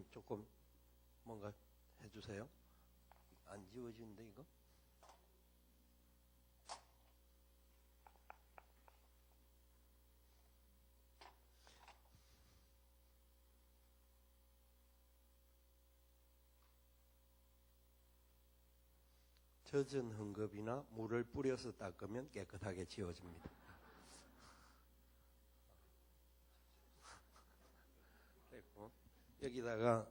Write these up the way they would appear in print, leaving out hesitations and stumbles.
목사님 조금 뭔가 해주세요. 안 지워지는데 이거? 젖은 헝겊이나 물을 뿌려서 닦으면 깨끗하게 지워집니다. 그리고 여기다가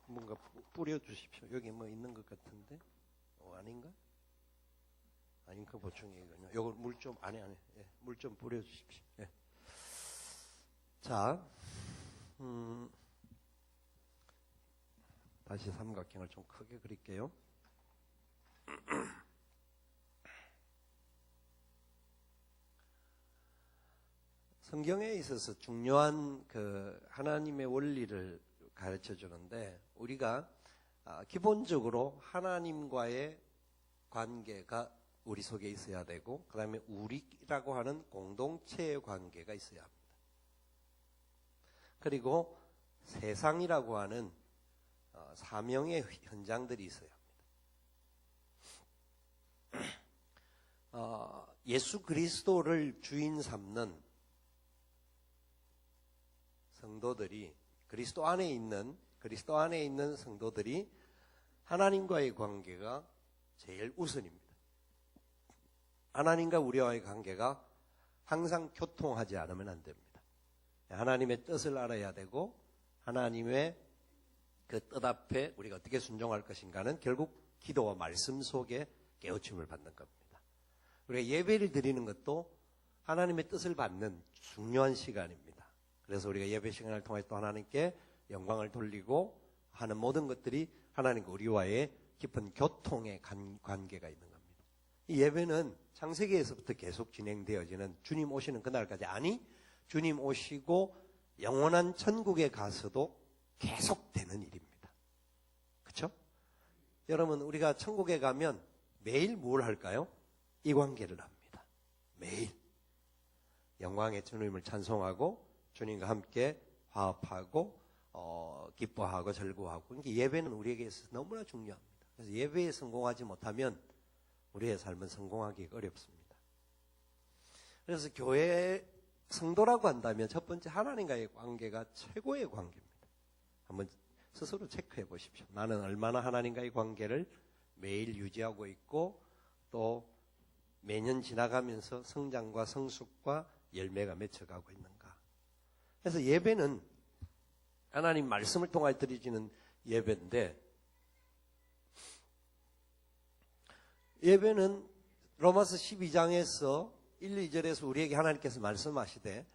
뭔가 뿌려주십시오. 여기 뭐 있는 것 같은데? 아닌가? 아닌가 보충이군요. 요거 물 좀, 안에. 예, 물 좀 뿌려주십시오. 예. 자, 다시 삼각형을 좀 크게 그릴게요. 성경에 있어서 중요한 그 하나님의 원리를 가르쳐 주는데, 우리가 기본적으로 하나님과의 관계가 우리 속에 있어야 되고, 그 다음에 우리라고 하는 공동체의 관계가 있어야 합니다. 그리고 세상이라고 하는 사명의 현장들이 있어야 합니다. 예수 그리스도를 주인 삼는 성도들이, 그리스도 안에 있는 성도들이 하나님과의 관계가 제일 우선입니다. 하나님과 우리와의 관계가 항상 교통하지 않으면 안 됩니다. 하나님의 뜻을 알아야 되고, 하나님의 그 뜻 앞에 우리가 어떻게 순종할 것인가는 결국 기도와 말씀 속에 깨우침을 받는 겁니다. 우리가 예배를 드리는 것도 하나님의 뜻을 받는 중요한 시간입니다. 그래서 우리가 예배 시간을 통해서 또 하나님께 영광을 돌리고 하는 모든 것들이 하나님과 우리와의 깊은 교통의 관계가 있는 겁니다. 이 예배는 창세기에서부터 계속 진행되어지는, 주님 오시는 그날까지, 아니 주님 오시고 영원한 천국에 가서도 계속되는 일입니다. 그렇죠? 여러분, 우리가 천국에 가면 매일 뭘 할까요? 이 관계를 합니다. 매일 영광의 주님을 찬송하고 주님과 함께 화합하고 기뻐하고 즐거워하고. 그러니까 예배는 우리에게 있어서 너무나 중요합니다. 그래서 예배에 성공하지 못하면 우리의 삶은 성공하기 어렵습니다. 그래서 교회 성도라고 한다면 첫 번째 하나님과의 관계가 최고의 관계입니다. 한번 스스로 체크해 보십시오. 나는 얼마나 하나님과의 관계를 매일 유지하고 있고, 또 매년 지나가면서 성장과 성숙과 열매가 맺혀가고 있는가. 그래서 예배는 하나님 말씀을 통해 드려지는 예배인데, 예배는 로마서 12장에서 1, 2절에서 우리에게 하나님께서 말씀하시되,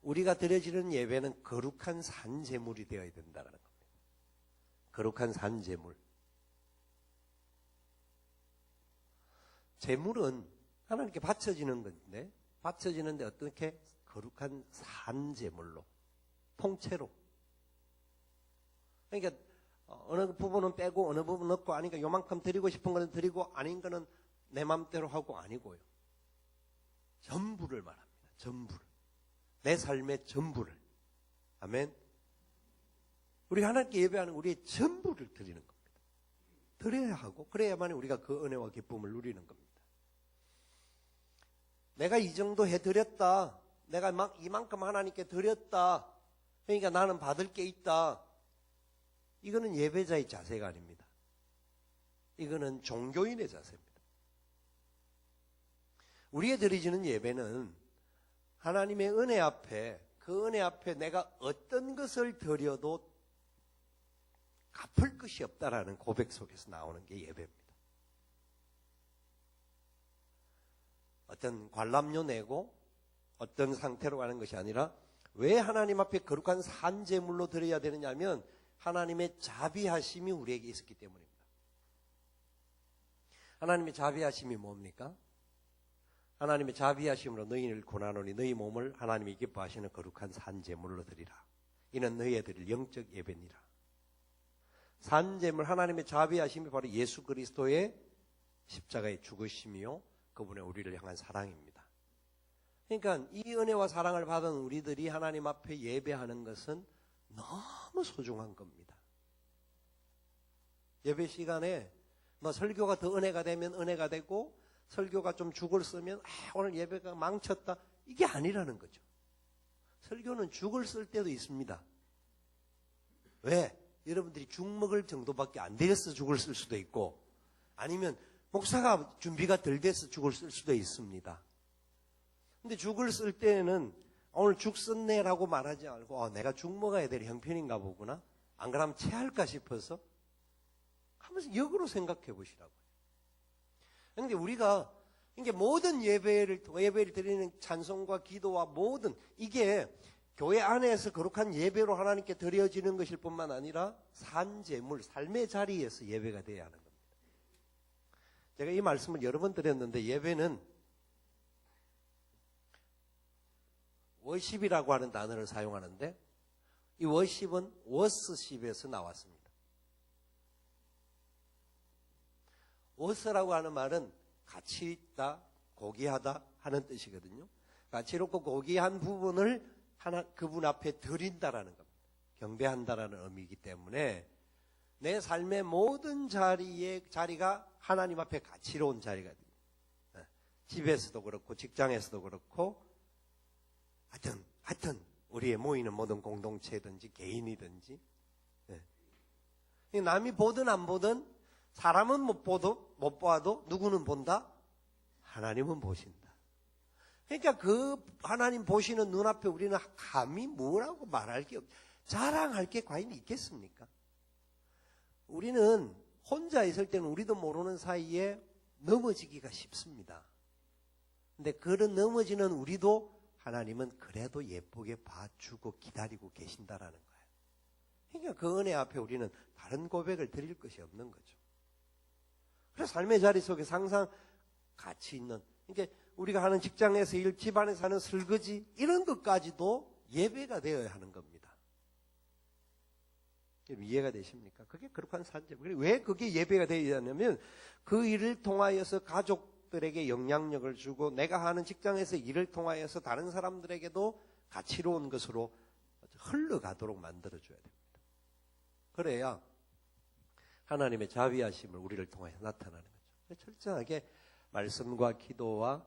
우리가 드려지는 예배는 거룩한 산제물이 되어야 된다는 겁니다. 거룩한 산제물. 제물은 하나님께 바쳐지는 건데, 바쳐지는데 어떻게? 거룩한 산제물로, 통째로. 그러니까 어느 부분은 빼고 어느 부분은 넣고, 아니니까 요만큼 드리고 싶은 거는 드리고 아닌 거는 내 맘대로 하고 아니고요. 전부를 말합니다. 전부를. 내 삶의 전부를. 아멘. 우리 하나님께 예배하는 우리의 전부를 드리는 겁니다. 드려야 하고, 그래야만 우리가 그 은혜와 기쁨을 누리는 겁니다. 내가 이 정도 해드렸다, 내가 이만큼 하나님께 드렸다, 그러니까 나는 받을 게 있다, 이거는 예배자의 자세가 아닙니다. 이거는 종교인의 자세입니다. 우리의 드려지는 예배는 하나님의 은혜 앞에, 그 은혜 앞에 내가 어떤 것을 드려도 갚을 것이 없다라는 고백 속에서 나오는 게 예배입니다. 어떤 관람료 내고 어떤 상태로 가는 것이 아니라, 왜 하나님 앞에 거룩한 산제물로 드려야 되느냐면 하나님의 자비하심이 우리에게 있었기 때문입니다. 하나님의 자비하심이 뭡니까? 하나님의 자비하심으로 너희를 고난하노니 너희 몸을 하나님이 기뻐하시는 거룩한 산제물로 드리라. 이는 너희에 드릴 영적 예배니라. 산제물, 하나님의 자비하심이 바로 예수 그리스도의 십자가의 죽으심이요, 그분의 우리를 향한 사랑입니다. 그러니까 이 은혜와 사랑을 받은 우리들이 하나님 앞에 예배하는 것은 너무 소중한 겁니다. 예배 시간에 뭐 설교가 더 은혜가 되면 은혜가 되고 설교가 좀 죽을 쓰면 오늘 예배가 망쳤다. 이게 아니라는 거죠. 설교는 죽을 쓸 때도 있습니다. 왜? 여러분들이 죽 먹을 정도밖에 안 되어서 죽을 쓸 수도 있고 아니면 목사가 준비가 덜 돼서 죽을 쓸 수도 있습니다. 근데 죽을 쓸 때는 오늘 죽 썼네라고 말하지 말고 내가 죽 먹어야 될 형편인가 보구나. 안 그러면 체할까 싶어서 하면서 역으로 생각해 보시라고요. 그런데 우리가 이게 모든 예배를 드리는 찬송과 기도와 모든 이게 교회 안에서 거룩한 예배로 하나님께 드려지는 것일 뿐만 아니라 산제물, 삶의 자리에서 예배가 되어야 하는 겁니다. 제가 이 말씀을 여러 번 드렸는데 예배는 워십이라고 하는 단어를 사용하는데 이 워십은 워스십에서 나왔습니다. 워스라고 하는 말은 가치 있다, 고귀하다 하는 뜻이거든요. 가치롭고 고귀한 부분을 그분 앞에 드린다라는 겁니다. 경배한다라는 의미이기 때문에 내 삶의 모든 자리가 하나님 앞에 가치로운 자리가 됩니다. 집에서도 그렇고 직장에서도 그렇고 하여튼 우리의 모이는 모든 공동체든지 개인이든지 남이 보든 안 보든 사람은 못 봐도 누구는 본다? 하나님은 보신다. 그러니까 그 하나님 보시는 눈앞에 우리는 감히 뭐라고 말할 게 자랑할 게 과연 있겠습니까? 우리는 혼자 있을 때는 우리도 모르는 사이에 넘어지기가 쉽습니다. 근데 그런 넘어지는 우리도 하나님은 그래도 예쁘게 봐주고 기다리고 계신다라는 거예요. 그러니까 그 은혜 앞에 우리는 다른 고백을 드릴 것이 없는 거죠. 그래서 삶의 자리 속에서 항상 가치 있는, 그러니까 우리가 하는 직장에서 일, 집안에서 하는 설거지 이런 것까지도 예배가 되어야 하는 겁니다. 이해가 되십니까? 그게 거룩한 산제. 왜 그게 예배가 되어야 하냐면 그 일을 통하여서 가족들에게 영향력을 주고 내가 하는 직장에서 일을 통하여서 다른 사람들에게도 가치로운 것으로 흘러가도록 만들어줘야 됩니다. 그래야 하나님의 자비하심을 우리를 통해 나타나는 거죠. 철저하게 말씀과 기도와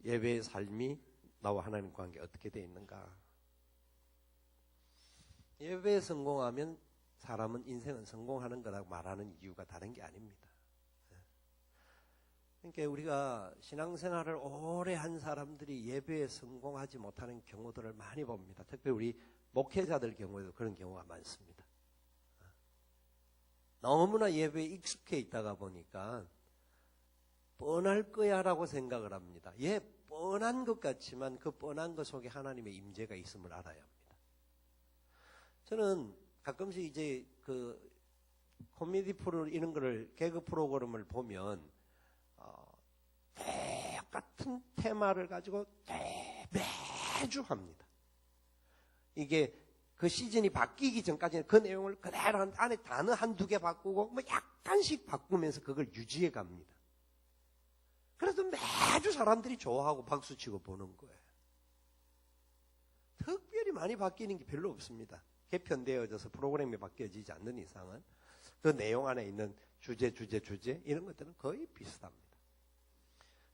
예배의 삶이 나와 하나님 관계 어떻게 되어 있는가. 예배에 성공하면 사람은 인생은 성공하는 거라고 말하는 이유가 다른 게 아닙니다. 그러니까 우리가 신앙생활을 오래 한 사람들이 예배에 성공하지 못하는 경우들을 많이 봅니다. 특별히 우리 목회자들 경우에도 그런 경우가 많습니다. 너무나 예배에 익숙해 있다가 보니까 뻔할 거야라고 생각을 합니다. 뻔한 것 같지만 그 뻔한 것 속에 하나님의 임재가 있음을 알아야 합니다. 저는 가끔씩 이제 그 코미디 프로 이런 거를 개그 프로그램을 보면 똑같은 테마를 가지고 매주 합니다. 이게 그 시즌이 바뀌기 전까지는 그 내용을 그대로 안에 단어 한두 개 바꾸고 뭐 약간씩 바꾸면서 그걸 유지해 갑니다. 그래도 매주 사람들이 좋아하고 박수치고 보는 거예요. 특별히 많이 바뀌는 게 별로 없습니다. 개편되어져서 프로그램이 바뀌어지지 않는 이상은 그 내용 안에 있는 주제 이런 것들은 거의 비슷합니다.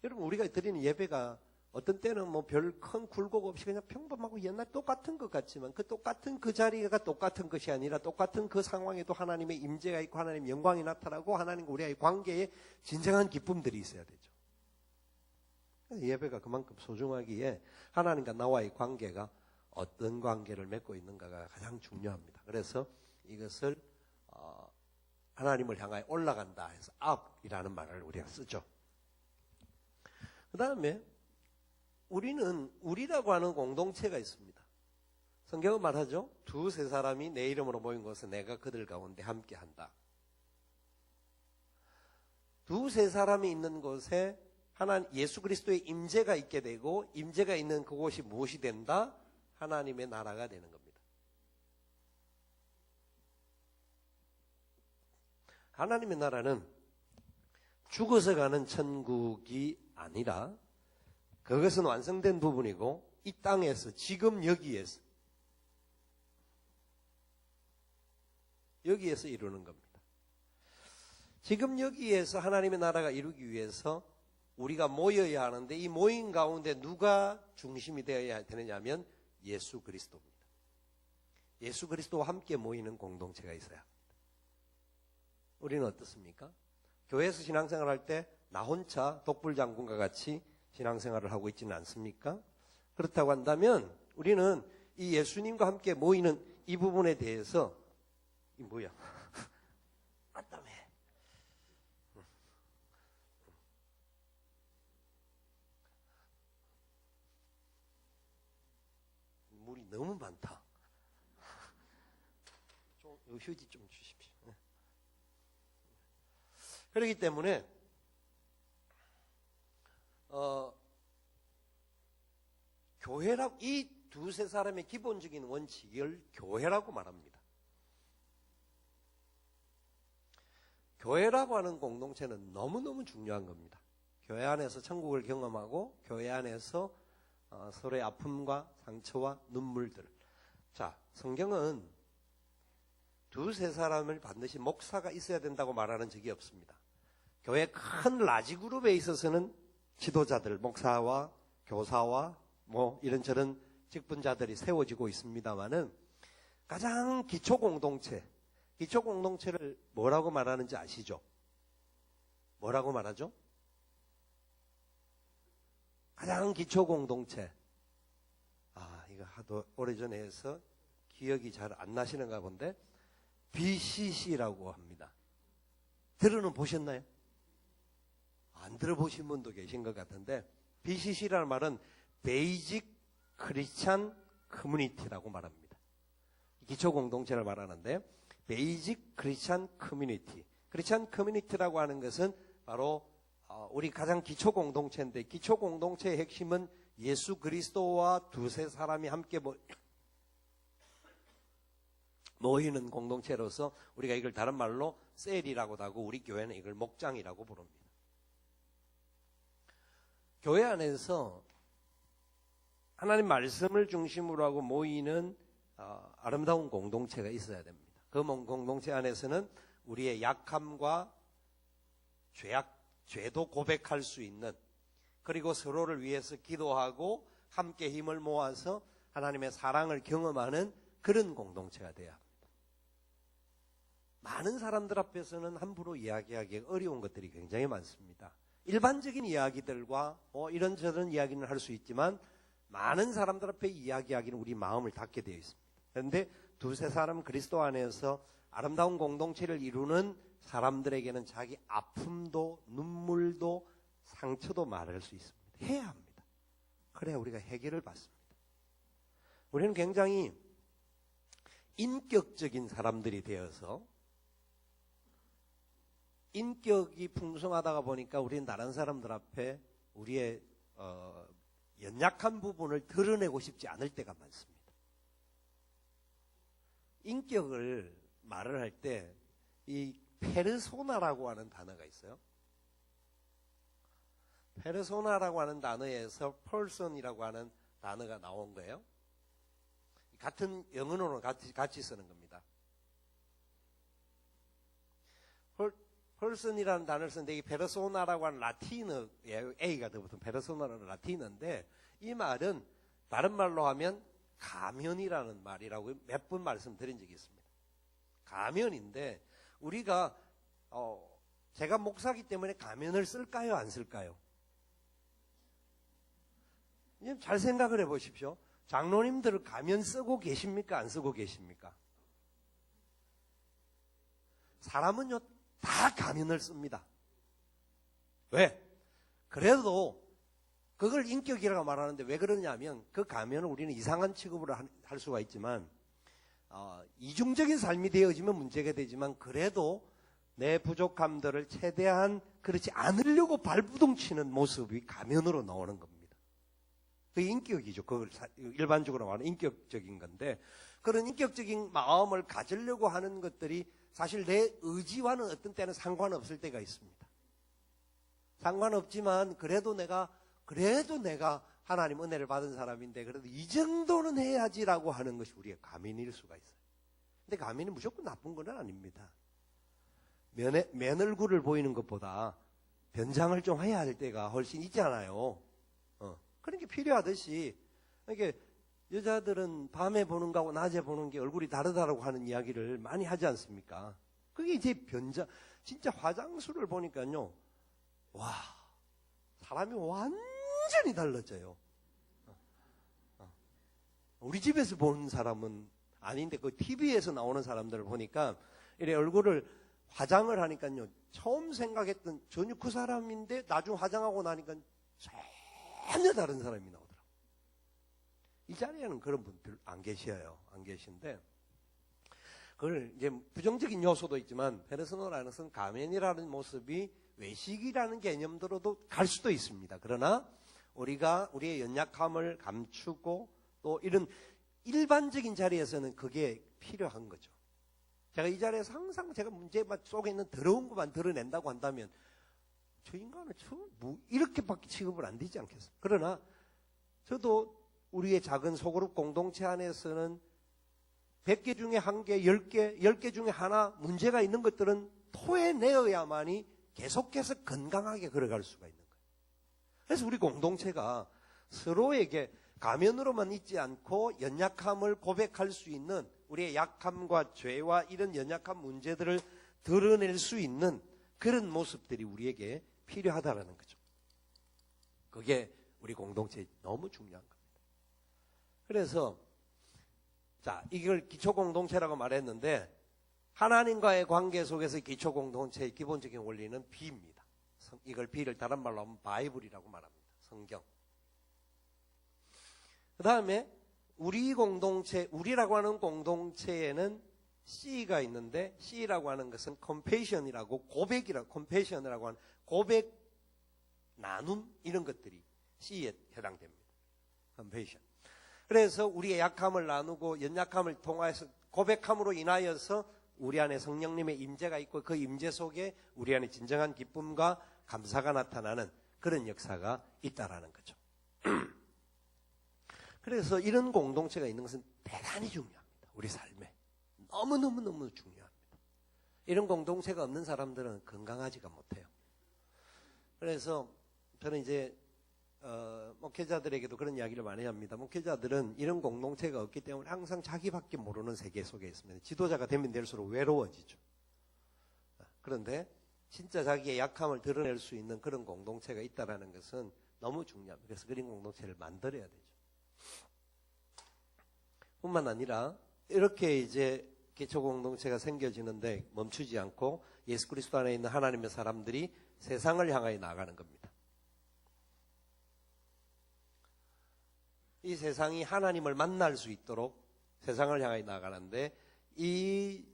여러분 우리가 드리는 예배가 어떤 때는 뭐 별 큰 굴곡 없이 그냥 평범하고 옛날 똑같은 것 같지만 그 똑같은 그 자리가 똑같은 것이 아니라 똑같은 그 상황에도 하나님의 임재가 있고 하나님의 영광이 나타나고 하나님과 우리의 관계에 진정한 기쁨들이 있어야 되죠. 예배가 그만큼 소중하기에 하나님과 나와의 관계가 어떤 관계를 맺고 있는가가 가장 중요합니다. 그래서 이것을 하나님을 향하여 올라간다 해서 up이라는 말을 우리가 쓰죠. 그 다음에 우리는 우리라고 하는 공동체가 있습니다. 성경은 말하죠. 두세 사람이 내 이름으로 모인 곳에 내가 그들 가운데 함께한다. 두세 사람이 있는 곳에 예수 그리스도의 임재가 있게 되고 임재가 있는 그곳이 무엇이 된다? 하나님의 나라가 되는 겁니다. 하나님의 나라는 죽어서 가는 천국이 아니라 그것은 완성된 부분이고 이 땅에서 지금 여기에서 이루는 겁니다. 지금 여기에서 하나님의 나라가 이루기 위해서 우리가 모여야 하는데 이 모임 가운데 누가 중심이 되어야 되느냐면 예수 그리스도입니다. 예수 그리스도와 함께 모이는 공동체가 있어야 합니다. 우리는 어떻습니까? 교회에서 신앙생활 할 때 나 혼자 독불장군과 같이 신앙생활을 하고 있지는 않습니까? 그렇다고 한다면 우리는 이 예수님과 함께 모이는 이 부분에 대해서 이 뭐야? 맞다며. 물이 너무 많다. 좀 휴지 좀 주십시오. 그렇기 때문에 교회라고 이 두세 사람의 기본적인 원칙을 교회라고 말합니다. 교회라고 하는 공동체는 너무너무 중요한 겁니다. 교회 안에서 천국을 경험하고 교회 안에서 서로의 아픔과 상처와 눈물들. 자, 성경은 두세 사람을 반드시 목사가 있어야 된다고 말하는 적이 없습니다. 교회 큰 라지 그룹에 있어서는 지도자들, 목사와 교사와 뭐 이런저런 직분자들이 세워지고 있습니다만은 가장 기초 공동체를 뭐라고 말하는지 아시죠? 뭐라고 말하죠? 가장 기초 공동체. 이거 하도 오래전에 해서 기억이 잘 안 나시는가 본데 BCC라고 합니다. 들어는 보셨나요? 안 들어보신 분도 계신 것 같은데 BCC라는 말은 Basic Christian Community라고 말합니다. 기초 공동체를 말하는데 Basic Christian Community. 크리스찬 커뮤니티라고 하는 것은 바로 우리 가장 기초 공동체인데 기초 공동체의 핵심은 예수 그리스도와 두세 사람이 함께 모이는 공동체로서 우리가 이걸 다른 말로 셀이라고도 하고 우리 교회는 이걸 목장이라고 부릅니다. 교회 안에서 하나님 말씀을 중심으로 하고 모이는 아름다운 공동체가 있어야 됩니다. 그 공동체 안에서는 우리의 약함과 죄도 고백할 수 있는, 그리고 서로를 위해서 기도하고 함께 힘을 모아서 하나님의 사랑을 경험하는 그런 공동체가 돼야 합니다. 많은 사람들 앞에서는 함부로 이야기하기 어려운 것들이 굉장히 많습니다. 일반적인 이야기들과 이런저런 이야기는 할 수 있지만 많은 사람들 앞에 이야기하기는 우리 마음을 닫게 되어 있습니다. 그런데 두세 사람 그리스도 안에서 아름다운 공동체를 이루는 사람들에게는 자기 아픔도 눈물도 상처도 말할 수 있습니다. 해야 합니다. 그래야 우리가 해결을 받습니다. 우리는 굉장히 인격적인 사람들이 되어서 인격이 풍성하다가 보니까 우리는 다른 사람들 앞에 우리의 연약한 부분을 드러내고 싶지 않을 때가 많습니다. 인격을 말을 할 때 이 페르소나라고 하는 단어가 있어요. 페르소나라고 하는 단어에서 person이라고 하는 단어가 나온 거예요. 같은 영어로는 같이 쓰는 겁니다. person이라는 단어를 쓰는데 이 페르소나라고 하는 라틴어, A가 더붙은 페르소나라는 라틴어인데 이 말은 다른 말로 하면 가면이라는 말이라고 몇 번 말씀드린 적이 있습니다. 가면인데 우리가 제가 목사기 때문에 가면을 쓸까요? 안 쓸까요? 잘 생각을 해보십시오. 장로님들 가면 쓰고 계십니까? 안 쓰고 계십니까? 사람은요 다 가면을 씁니다. 왜? 그래도 그걸 인격이라고 말하는데 왜 그러냐면 그 가면을 우리는 이상한 취급으로 할 수가 있지만 이중적인 삶이 되어지면 문제가 되지만 그래도 내 부족함들을 최대한 그렇지 않으려고 발부둥치는 모습이 가면으로 나오는 겁니다. 그게 인격이죠. 그걸 일반적으로 말하는 인격적인 건데 그런 인격적인 마음을 가지려고 하는 것들이 사실 내 의지와는 어떤 때는 상관없을 때가 있습니다. 상관없지만 그래도 내가 하나님 은혜를 받은 사람인데 그래도 이 정도는 해야지라고 하는 것이 우리의 가면일 수가 있어요. 근데 가면이 무조건 나쁜 건 아닙니다. 맨 얼굴을 보이는 것보다 변장을 좀 해야 할 때가 훨씬 있잖아요. 그런 게 필요하듯이, 이게 여자들은 밤에 보는 거하고 낮에 보는 게 얼굴이 다르다고 하는 이야기를 많이 하지 않습니까? 그게 이제 변장, 진짜 화장술을 보니까요, 와, 사람이 완전히 달라져요. 우리 집에서 보는 사람은 아닌데, 그 TV에서 나오는 사람들을 보니까, 이래 얼굴을 화장을 하니까요, 처음 생각했던 전혀 그 사람인데, 나중 화장하고 나니까 전혀 다른 사람이 나오더라고요. 이 자리에는 그런 분 별로 안 계셔요. 안 계신데, 그걸 이제 부정적인 요소도 있지만, 페르소나라는 것은 가면이라는 모습이 외식이라는 개념으로도 갈 수도 있습니다. 그러나 우리가 우리의 연약함을 감추고 또 이런 일반적인 자리에서는 그게 필요한 거죠. 제가 이 자리에서 항상 제가 문제 속에 있는 더러운 것만 드러낸다고 한다면 저 인간은 뭐 이렇게밖에 취급을 안 되지 않겠어요? 그러나 저도 우리의 작은 소그룹 공동체 안에서는 100개 중에 1개, 10개, 10개 중에 하나 문제가 있는 것들은 토해내어야만이 계속해서 건강하게 걸어갈 수가 있는 거예요. 그래서 우리 공동체가 서로에게 가면으로만 있지 않고 연약함을 고백할 수 있는, 우리의 약함과 죄와 이런 연약한 문제들을 드러낼 수 있는 그런 모습들이 우리에게 필요하다는 거죠. 그게 우리 공동체에 너무 중요한 겁니다. 그래서 자, 이걸 기초공동체라고 말했는데, 하나님과의 관계 속에서 기초공동체의 기본적인 원리는 B입니다. 이걸 B를 다른 말로 하면 바이블이라고 말합니다. 성경. 그 다음에 우리 공동체, 우리라고 하는 공동체에는 C가 있는데, C라고 하는 것은 compassion이라고, compassion이라고 하는 고백, 나눔, 이런 것들이 C에 해당됩니다. compassion. 그래서 우리의 약함을 나누고 연약함을 통해서 고백함으로 인하여서 우리 안에 성령님의 임재가 있고, 그 임재 속에 우리 안에 진정한 기쁨과 감사가 나타나는 그런 역사가 있다라는 거죠. 그래서 이런 공동체가 있는 것은 대단히 중요합니다. 우리 삶에 너무너무 중요합니다. 이런 공동체가 없는 사람들은 건강하지가 못해요. 그래서 저는 이제 목회자들에게도 그런 이야기를 많이 합니다. 목회자들은 이런 공동체가 없기 때문에 항상 자기밖에 모르는 세계 속에 있습니다. 지도자가 되면 될수록 외로워지죠. 그런데 진짜 자기의 약함을 드러낼 수 있는 그런 공동체가 있다는 것은 너무 중요합니다. 그래서 그런 공동체를 만들어야 되죠. 뿐만 아니라 이렇게 이제 기초 공동체가 생겨지는데 멈추지 않고 예수 그리스도 안에 있는 하나님의 사람들이 세상을 향하여 나아가는 겁니다. 이 세상이 하나님을 만날 수 있도록 세상을 향하여 나아가는데, 이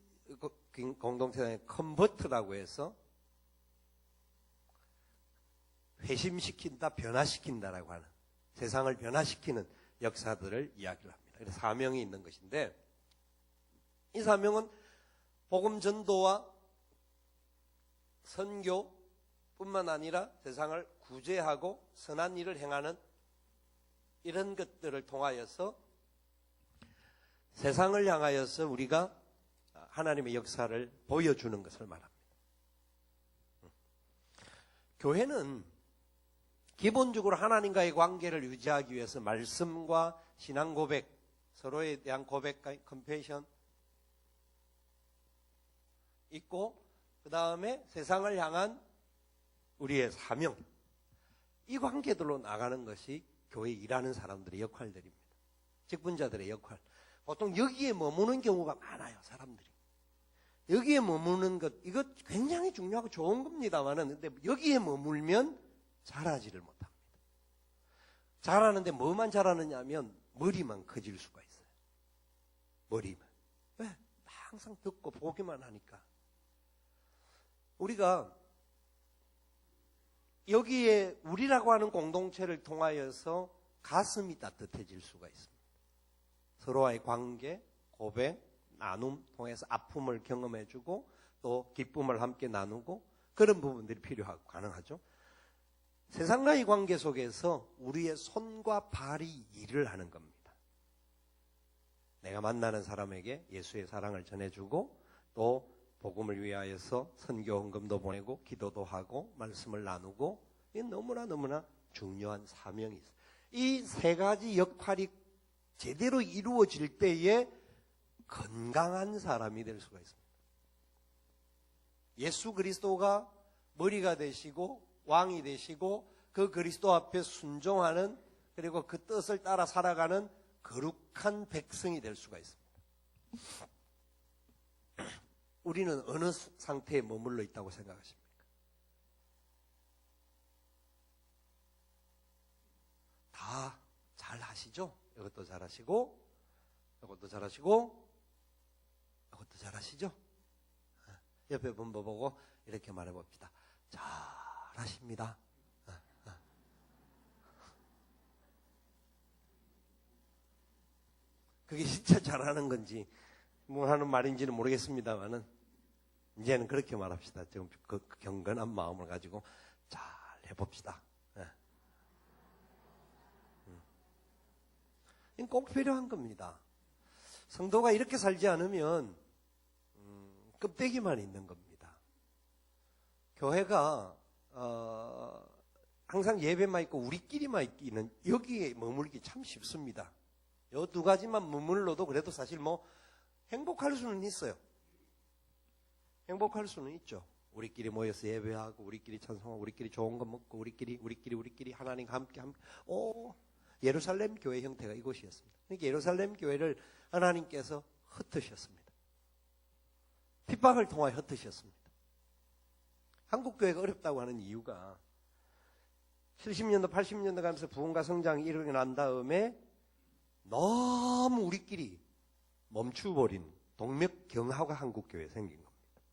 공동체의 컨버트라고 해서 회심시킨다, 변화시킨다라고 하는, 세상을 변화시키는 역사들을 이야기를 합니다. 그래서 사명이 있는 것인데, 이 사명은 복음 전도와 선교뿐만 아니라 세상을 구제하고 선한 일을 행하는 이런 것들을 통하여서 세상을 향하여서 우리가 하나님의 역사를 보여주는 것을 말합니다. 교회는 기본적으로 하나님과의 관계를 유지하기 위해서 말씀과 신앙 고백, 서로에 대한 고백과 컴패션 있고, 그 다음에 세상을 향한 우리의 사명, 이 관계들로 나가는 것이 교회 일하는 사람들의 역할들입니다. 직분자들의 역할. 보통 여기에 머무는 경우가 많아요, 사람들이. 여기에 머무는 것, 이거 굉장히 중요하고 좋은 겁니다만은, 근데 여기에 머물면 잘하지를 못합니다. 잘하는데 뭐만 잘하느냐 하면 머리만 커질 수가 있어요. 머리만. 왜? 항상 듣고 보기만 하니까. 우리가 여기에 우리라고 하는 공동체를 통하여서 가슴이 따뜻해질 수가 있습니다. 서로와의 관계, 고백, 나눔 통해서 아픔을 경험해주고 또 기쁨을 함께 나누고 그런 부분들이 필요하고 가능하죠. 세상과의 관계 속에서 우리의 손과 발이 일을 하는 겁니다. 내가 만나는 사람에게 예수의 사랑을 전해주고 또 복음을 위하여서 선교 헌금도 보내고 기도도 하고 말씀을 나누고, 이게 너무나 중요한 사명이 있어요. 이 세 가지 역할이 제대로 이루어질 때에 건강한 사람이 될 수가 있습니다. 예수 그리스도가 머리가 되시고 왕이 되시고 그 그리스도 앞에 순종하는, 그리고 그 뜻을 따라 살아가는 거룩한 백성이 될 수가 있습니다. 우리는 어느 상태에 머물러 있다고 생각하십니까? 다 잘 하시죠? 이것도 잘 하시고, 이것도 잘 하시고, 이것도 잘 하시죠? 옆에 분 보고 이렇게 말해 봅시다. 잘 하십니다. 그게 진짜 잘하는 건지 뭐 하는 말인지는 모르겠습니다만은, 이제는 그렇게 말합시다. 좀 그 경건한 마음을 가지고 잘 해봅시다. 이건 꼭 필요한 겁니다. 성도가 이렇게 살지 않으면 껍데기만 있는 겁니다. 교회가 항상 예배만 있고 우리끼리만 있기는, 여기에 머물기 참 쉽습니다. 요 두 가지만 머물러도 그래도 사실 뭐 행복할 수는 있어요. 행복할 수는 있죠. 우리끼리 모여서 예배하고, 우리끼리 찬송하고, 우리끼리 좋은 거 먹고, 우리끼리 하나님과 함께. 예루살렘 교회 형태가 이곳이었습니다. 그러니까 예루살렘 교회를 하나님께서 흩으셨습니다. 핍박을 통하여 흩으셨습니다. 한국 교회가 어렵다고 하는 이유가 70년도, 80년도 가면서 부흥과 성장이 일어난 다음에 너무 우리끼리 멈추버린 동맥경화가 한국 교회에 생긴 겁니다.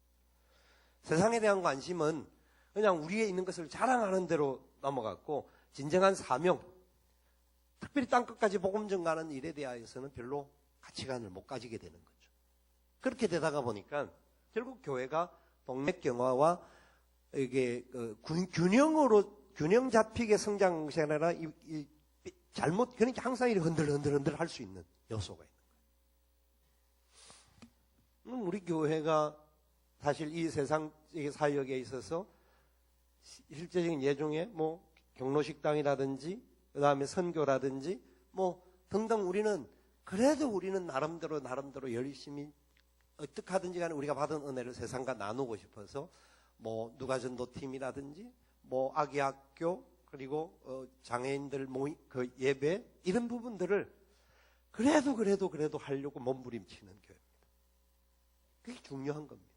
세상에 대한 관심은 그냥 우리에 있는 것을 자랑하는 대로 넘어갔고, 진정한 사명, 특별히 땅끝까지 복음 전가하는 일에 대하여서는 별로 가치관을 못 가지게 되는 거죠. 그렇게 되다가 보니까 결국 교회가 동맥경화와 이게 균형 잡히게 성장한 것이 아니라 잘못, 그러니까 항상 이렇게 흔들 할 수 있는 요소가 있는 거예요. 우리 교회가 사실 이 세상 사역에 있어서 실제적인 예중에 뭐 경로식당이라든지 그 다음에 선교라든지 뭐 등등, 우리는 나름대로 열심히 어떻게 하든지 간에 우리가 받은 은혜를 세상과 나누고 싶어서 뭐 누가전도팀이라든지 뭐 아기학교, 그리고 장애인들 모임, 그 예배, 이런 부분들을 그래도 하려고 몸부림치는 교회입니다. 그게 중요한 겁니다.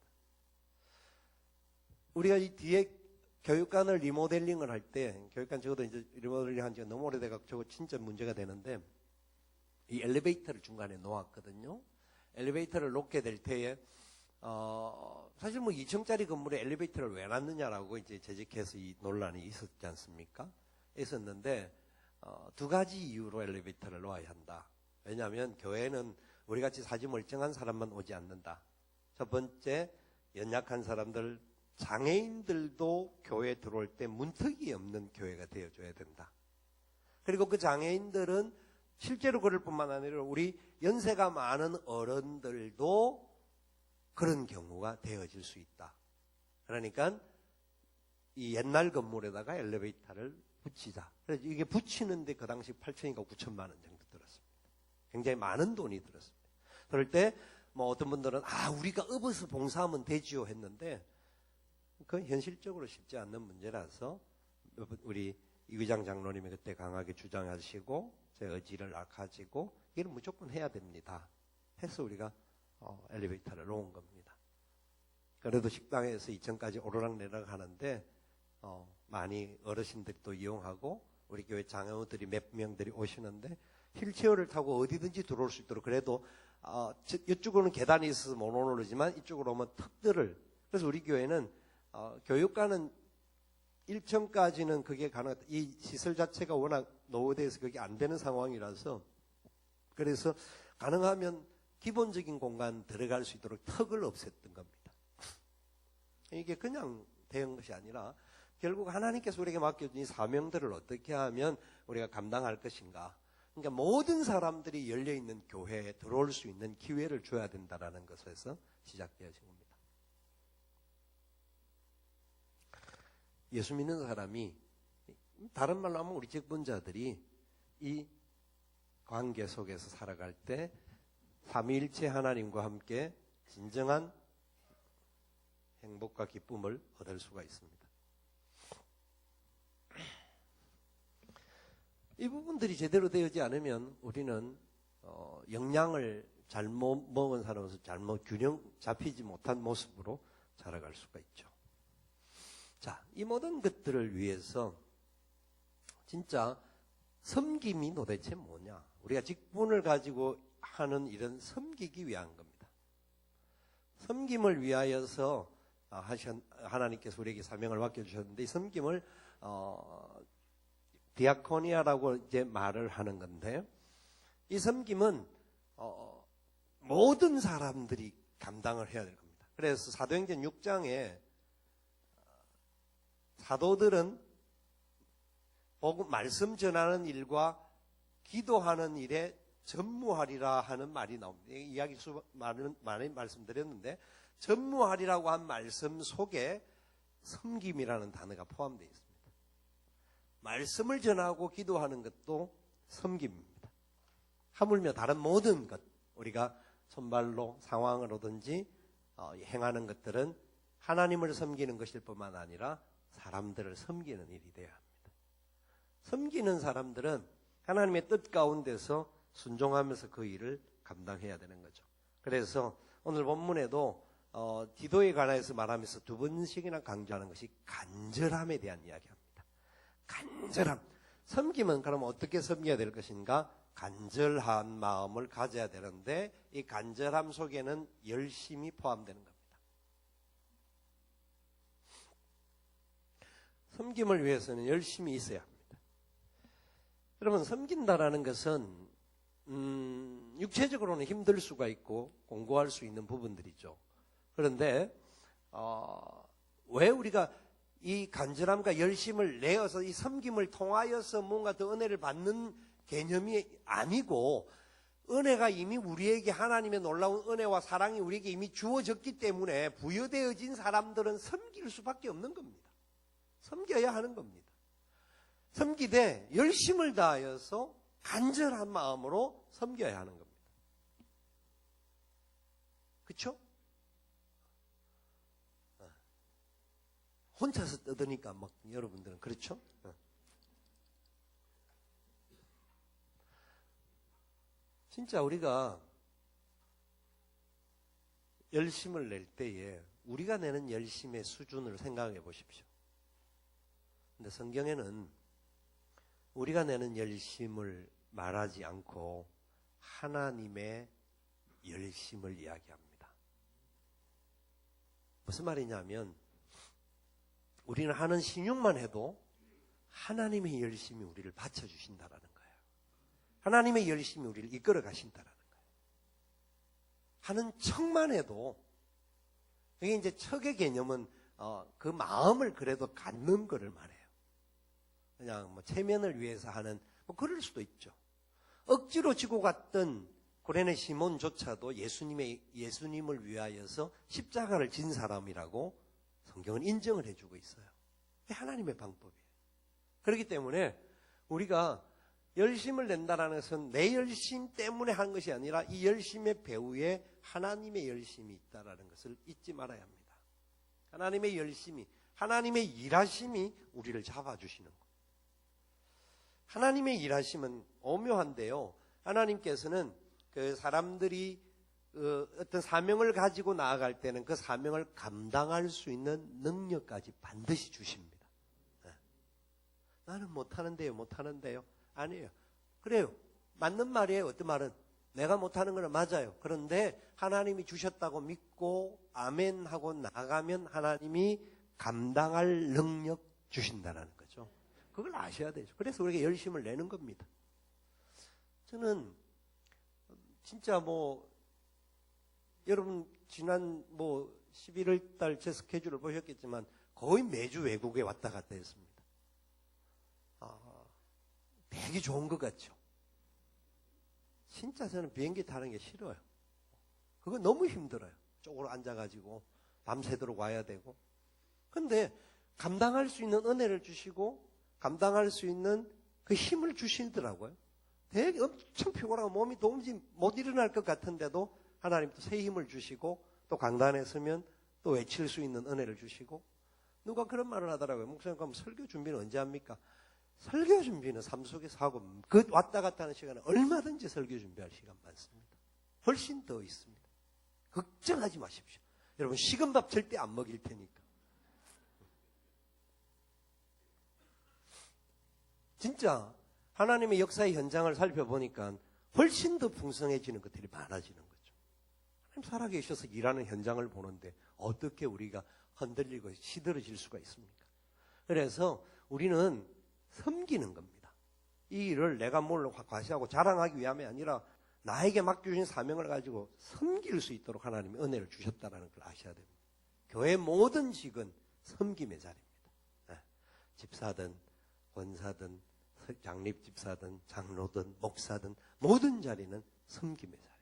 우리가 이 뒤에 교육관을 리모델링을 할 때, 교육관 적어도 이제 리모델링 한 지가 너무 오래돼서 저거 진짜 문제가 되는데, 이 엘리베이터를 중간에 놓았거든요. 엘리베이터를 놓게 될 때에, 사실 뭐 2층짜리 건물에 엘리베이터를 왜 놨느냐라고 이제 재직해서 이 논란이 있었지 않습니까? 있었는데, 두 가지 이유로 엘리베이터를 놓아야 한다. 왜냐하면 교회는 우리같이 사지 멀쩡한 사람만 오지 않는다. 첫 번째, 연약한 사람들, 장애인들도 교회에 들어올 때 문턱이 없는 교회가 되어줘야 된다. 그리고 그 장애인들은 실제로 그럴 뿐만 아니라 우리 연세가 많은 어른들도 그런 경우가 되어질 수 있다. 그러니까 이 옛날 건물에다가 엘리베이터를 붙이자. 그래서 이게 붙이는데 그 당시 8천인가 9천만 원 정도 들었습니다. 굉장히 많은 돈이 들었습니다. 그럴 때 뭐 어떤 분들은 우리가 업어서 봉사하면 되지요 했는데, 그건 현실적으로 쉽지 않는 문제라서 우리 이의장 장로님이 그때 강하게 주장하시고 제 의지를 가지고 이걸 무조건 해야 됩니다 해서 우리가 엘리베이터를 놓은 겁니다. 그래도 식당에서 2층까지 오르락내리락 하는데 많이 어르신들이 또 이용하고 우리 교회 장로들이 몇 명들이 오시는데 휠체어를 타고 어디든지 들어올 수 있도록, 그래도 이쪽으로는 계단이 있어서 못 오르지만 이쪽으로 오면 턱들을, 그래서 우리 교회는 교육관은 1층까지는 그게 가능하다. 이 시설 자체가 워낙 노후돼서 그게 안 되는 상황이라서, 그래서 가능하면 기본적인 공간 들어갈 수 있도록 턱을 없앴던 겁니다. 이게 그냥 된 것이 아니라 결국 하나님께서 우리에게 맡겨준 이 사명들을 어떻게 하면 우리가 감당할 것인가. 그러니까 모든 사람들이 열려있는 교회에 들어올 수 있는 기회를 줘야 된다는 것에서 시작되어진 겁니다. 예수 믿는 사람이, 다른 말로 하면 우리 직분자들이 이 관계 속에서 살아갈 때 삼위일체 하나님과 함께 진정한 행복과 기쁨을 얻을 수가 있습니다. 이 부분들이 제대로 되지 않으면 우리는 영양을 잘못 먹은 사람으로서 잘못 균형 잡히지 못한 모습으로 자라갈 수가 있죠. 자, 이 모든 것들을 위해서 진짜 섬김이 도대체 뭐냐? 우리가 직분을 가지고 하는 일은 섬기기 위한 겁니다. 섬김을 위하여서 하나님께서 우리에게 사명을 맡겨주셨는데, 이 섬김을 디아코니아라고 이제 말을 하는 건데, 이 섬김은 모든 사람들이 감당을 해야 될 겁니다. 그래서 사도행전 6장에 사도들은 말씀 전하는 일과 기도하는 일에 전무하리라 하는 말이 나옵니다. 이야기 많이 말씀드렸는데, 전무하리라고 한 말씀 속에 섬김이라는 단어가 포함되어 있습니다. 말씀을 전하고 기도하는 것도 섬김입니다. 하물며 다른 모든 것, 우리가 손발로 상황으로든지 행하는 것들은 하나님을 섬기는 것일 뿐만 아니라 사람들을 섬기는 일이 되어야 합니다. 섬기는 사람들은 하나님의 뜻 가운데서 순종하면서 그 일을 감당해야 되는 거죠. 그래서 오늘 본문에도 디도에 관해서 말하면서 두 번씩이나 강조하는 것이 간절함에 대한 이야기합니다. 간절함. 섬김은 그럼 어떻게 섬겨야 될 것인가? 간절한 마음을 가져야 되는데, 이 간절함 속에는 열심이 포함되는 겁니다. 섬김을 위해서는 열심히 있어야 합니다. 여러분, 섬긴다라는 것은 육체적으로는 힘들 수가 있고 공고할 수 있는 부분들이죠. 그런데 왜 우리가 이 간절함과 열심을 내어서 이 섬김을 통하여서 뭔가 더 은혜를 받는 개념이 아니고, 은혜가 이미 우리에게, 하나님의 놀라운 은혜와 사랑이 우리에게 이미 주어졌기 때문에 부여되어진 사람들은 섬길 수밖에 없는 겁니다. 섬겨야 하는 겁니다. 섬기되 열심을 다하여서 간절한 마음으로 섬겨야 하는 겁니다. 그렇죠? 혼자서 떠드니까 막 여러분들은 그렇죠? 진짜 우리가 열심을 낼 때에 우리가 내는 열심의 수준을 생각해 보십시오. 근데 성경에는 우리가 내는 열심을 말하지 않고 하나님의 열심을 이야기합니다. 무슨 말이냐면, 우리는 하는 신용만 해도 하나님의 열심이 우리를 받쳐주신다라는 거예요. 하나님의 열심이 우리를 이끌어 가신다라는 거예요. 하는 척만 해도, 이게 이제 척의 개념은 그 마음을 그래도 갖는 거를 말해요. 그냥 뭐 체면을 위해서 하는, 뭐 그럴 수도 있죠. 억지로 지고 갔던 고레네 시몬조차도 예수님을 위하여서 십자가를 진 사람이라고 성경은 인정을 해주고 있어요. 하나님의 방법이에요. 그렇기 때문에 우리가 열심을 낸다라는 것은 내 열심 때문에 한 것이 아니라 이 열심의 배후에 하나님의 열심이 있다라는 것을 잊지 말아야 합니다. 하나님의 열심이, 하나님의 일하심이 우리를 잡아주시는 것. 하나님의 일하심은 오묘한데요. 하나님께서는 그 사람들이 어떤 사명을 가지고 나아갈 때는 그 사명을 감당할 수 있는 능력까지 반드시 주십니다. 나는 못하는데요. 아니에요. 그래요. 맞는 말이에요. 어떤 말은 내가 못하는 건 맞아요. 그런데 하나님이 주셨다고 믿고 아멘 하고 나가면 하나님이 감당할 능력 주신다는 거죠. 그걸 아셔야 되죠. 그래서 우리가 열심을 내는 겁니다. 저는 진짜 여러분 지난 11월 달 제 스케줄을 보셨겠지만 거의 매주 외국에 왔다 갔다 했습니다. 되게 좋은 것 같죠. 진짜 저는 비행기 타는 게 싫어요. 그거 너무 힘들어요. 쪽으로 앉아가지고 밤새도록 와야 되고. 근데 감당할 수 있는 은혜를 주시고 감당할 수 있는 그 힘을 주시더라고요. 되게 엄청 피곤하고 몸이 도무지 못 일어날 것 같은데도 하나님 또 새 힘을 주시고 또 강단에 서면 또 외칠 수 있는 은혜를 주시고 누가 그런 말을 하더라고요. 목사님 그럼 설교 준비는 언제 합니까? 설교 준비는 삶 속에서 하고 그 왔다 갔다 하는 시간은 얼마든지 설교 준비할 시간 많습니다. 훨씬 더 있습니다. 걱정하지 마십시오. 여러분 식은 밥 절대 안 먹일 테니까. 진짜 하나님의 역사의 현장을 살펴보니까 훨씬 더 풍성해지는 것들이 많아지는 거죠. 하나님 살아계셔서 일하는 현장을 보는데 어떻게 우리가 흔들리고 시들어질 수가 있습니까? 그래서 우리는 섬기는 겁니다. 이 일을 내가 뭘 과시하고 자랑하기 위함이 아니라 나에게 맡겨주신 사명을 가지고 섬길 수 있도록 하나님이 은혜를 주셨다는 걸 아셔야 됩니다. 교회 모든 직은 섬김의 자리입니다. 집사든 권사든 장립집사든 장로든 목사든 모든 자리는 섬김의 자리입니다.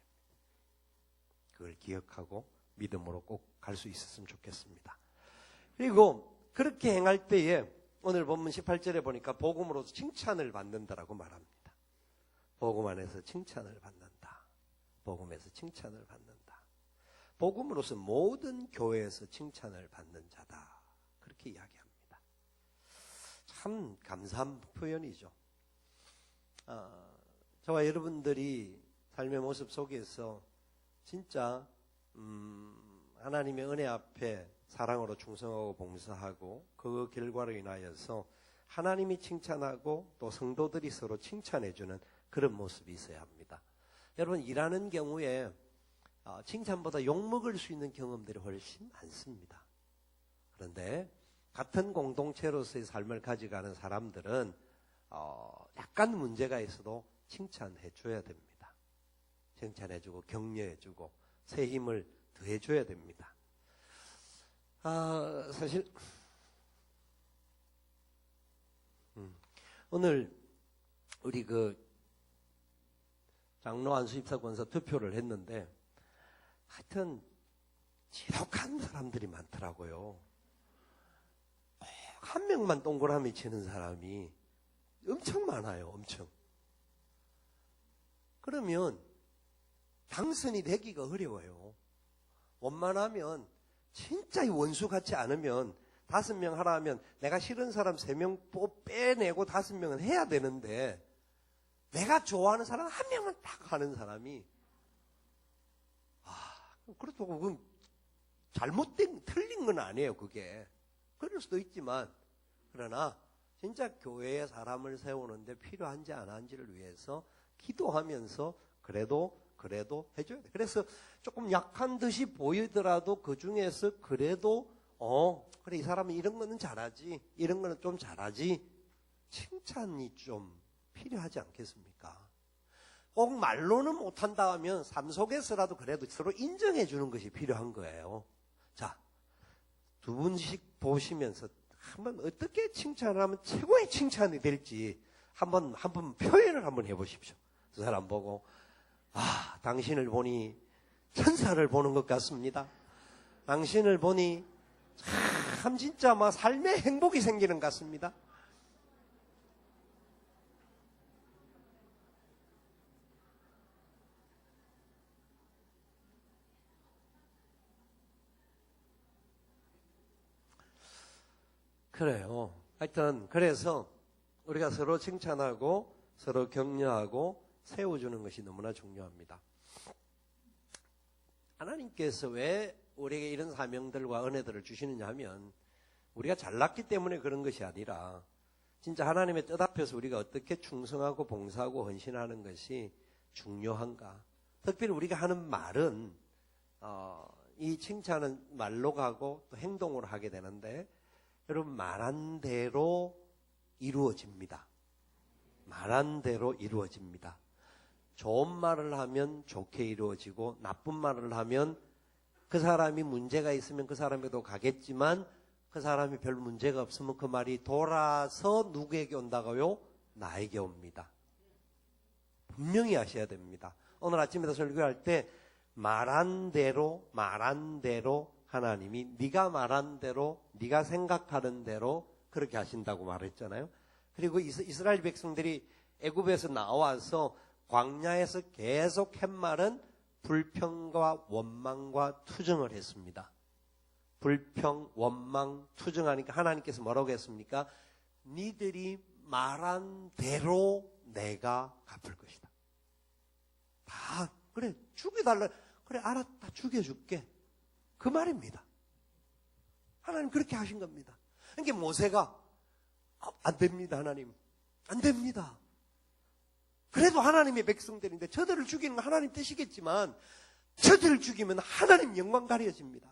그걸 기억하고 믿음으로 꼭 갈 수 있었으면 좋겠습니다. 그리고 그렇게 행할 때에 오늘 본문 18절에 보니까 복음으로서 칭찬을 받는다라고 말합니다. 복음 안에서 칭찬을 받는다. 복음에서 칭찬을 받는다. 복음으로서 모든 교회에서 칭찬을 받는 자다. 그렇게 이야기합니다. 참 감사한 표현이죠. 저와 여러분들이 삶의 모습 속에서 진짜 하나님의 은혜 앞에 사랑으로 충성하고 봉사하고 그 결과로 인하여서 하나님이 칭찬하고 또 성도들이 서로 칭찬해주는 그런 모습이 있어야 합니다. 여러분 일하는 경우에 칭찬보다 욕먹을 수 있는 경험들이 훨씬 많습니다. 그런데 같은 공동체로서의 삶을 가져가는 사람들은 약간 문제가 있어도 칭찬해줘야 됩니다. 칭찬해주고 격려해주고 새 힘을 더해줘야 됩니다. 사실 오늘 우리 그 장로 안수입사 권사 투표를 했는데 하여튼 지독한 사람들이 많더라고요. 한 명만 동그라미 치는 사람이 엄청 많아요. 엄청. 그러면 당선이 되기가 어려워요. 원만하면 진짜 이 원수 같지 않으면 5명 하라 하면 내가 싫은 사람 3명 빼내고 5명은 해야 되는데 내가 좋아하는 사람 1명만 딱 하는 사람이 그렇다고 그건 잘못된 틀린 건 아니에요. 그게 그럴 수도 있지만 그러나 진짜 교회에 사람을 세우는데 필요한지 안 한지를 위해서 기도하면서 그래도 해줘야 돼. 그래서 조금 약한 듯이 보이더라도 그 중에서 그래도 그래 이 사람은 이런 거는 잘하지 이런 거는 좀 잘하지 칭찬이 좀 필요하지 않겠습니까? 꼭 말로는 못한다 하면 삶 속에서라도 그래도 서로 인정해 주는 것이 필요한 거예요. 자, 2분씩 보시면서 한번 어떻게 칭찬을 하면 최고의 칭찬이 될지 한번 표현을 한번 해보십시오. 그 사람 보고 당신을 보니 천사를 보는 것 같습니다. 당신을 보니 참 진짜 막 삶의 행복이 생기는 것 같습니다. 그래요. 하여튼 그래서 우리가 서로 칭찬하고 서로 격려하고 세워주는 것이 너무나 중요합니다. 하나님께서 왜 우리에게 이런 사명들과 은혜들을 주시느냐 하면 우리가 잘났기 때문에 그런 것이 아니라 진짜 하나님의 뜻 앞에서 우리가 어떻게 충성하고 봉사하고 헌신하는 것이 중요한가. 특별히 우리가 하는 말은 이 칭찬은 말로 가고 또 행동으로 하게 되는데 여러분 말한 대로 이루어집니다. 말한 대로 이루어집니다. 좋은 말을 하면 좋게 이루어지고 나쁜 말을 하면 그 사람이 문제가 있으면 그 사람에게도 가겠지만 그 사람이 별 문제가 없으면 그 말이 돌아서 누구에게 온다고요? 나에게 옵니다. 분명히 아셔야 됩니다. 오늘 아침에 설교할 때 말한 대로 하나님이 네가 말한 대로, 네가 생각하는 대로 그렇게 하신다고 말했잖아요. 그리고 이스라엘 백성들이 애굽에서 나와서 광야에서 계속 팻말은 불평과 원망과 투정을 했습니다. 불평, 원망, 투정하니까 하나님께서 뭐라고 했습니까? 니들이 말한 대로 내가 갚을 것이다. 다 그래 죽여달라. 그래 알았다 죽여줄게. 그 말입니다. 하나님 그렇게 하신 겁니다. 그러니까 모세가 안 됩니다. 하나님 안 됩니다. 그래도 하나님의 백성들인데 저들을 죽이는 건 하나님 뜻이겠지만 저들을 죽이면 하나님 영광 가려집니다.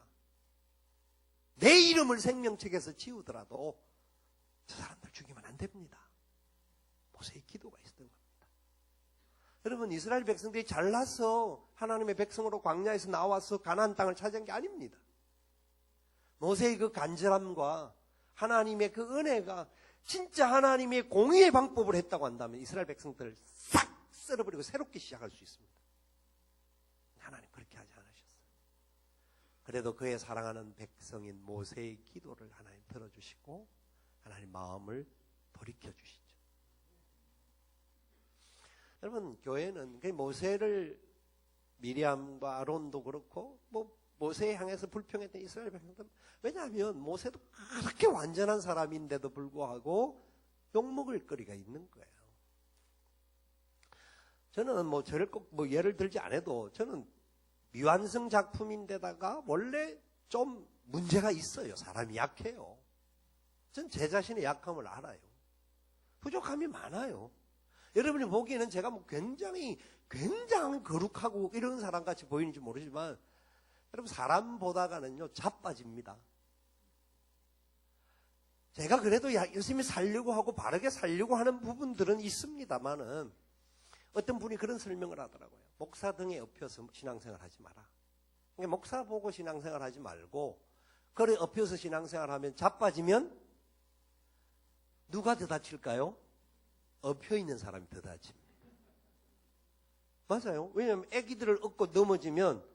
내 이름을 생명책에서 지우더라도 저 사람들 죽이면 안 됩니다. 모세의 기도가 있었던 겁니다. 여러분 이스라엘 백성들이 잘나서 하나님의 백성으로 광야에서 나와서 가나안 땅을 차지한 게 아닙니다. 모세의 그 간절함과 하나님의 그 은혜가 진짜 하나님의 공의의 방법을 했다고 한다면 이스라엘 백성들을 싹 썰어버리고 새롭게 시작할 수 있습니다. 하나님 그렇게 하지 않으셨어요. 그래도 그의 사랑하는 백성인 모세의 기도를 하나님 들어주시고 하나님 마음을 돌이켜주시죠. 여러분 교회는 모세를 미리암과 아론도 그렇고 모세에 향해서 불평했던 이스라엘 백성들, 왜냐하면 모세도 그렇게 완전한 사람인데도 불구하고 욕먹을 거리가 있는 거예요. 저는 저를 꼭 예를 들지 않아도 저는 미완성 작품인데다가 원래 좀 문제가 있어요. 사람이 약해요. 전 제 자신의 약함을 알아요. 부족함이 많아요. 여러분이 보기에는 제가 굉장히 거룩하고 이런 사람 같이 보이는지 모르지만 여러분 사람 보다가는요 자빠집니다. 제가 그래도 열심히 살려고 하고 바르게 살려고 하는 부분들은 있습니다만은 어떤 분이 그런 설명을 하더라고요. 목사 등에 엎여서 신앙생활 하지 마라. 그러니까 목사 보고 신앙생활 하지 말고 그래 엎여서 신앙생활 하면 자빠지면 누가 더 다칠까요? 엎여 있는 사람이 더 다칩니다. 맞아요. 왜냐하면 아기들을 업고 넘어지면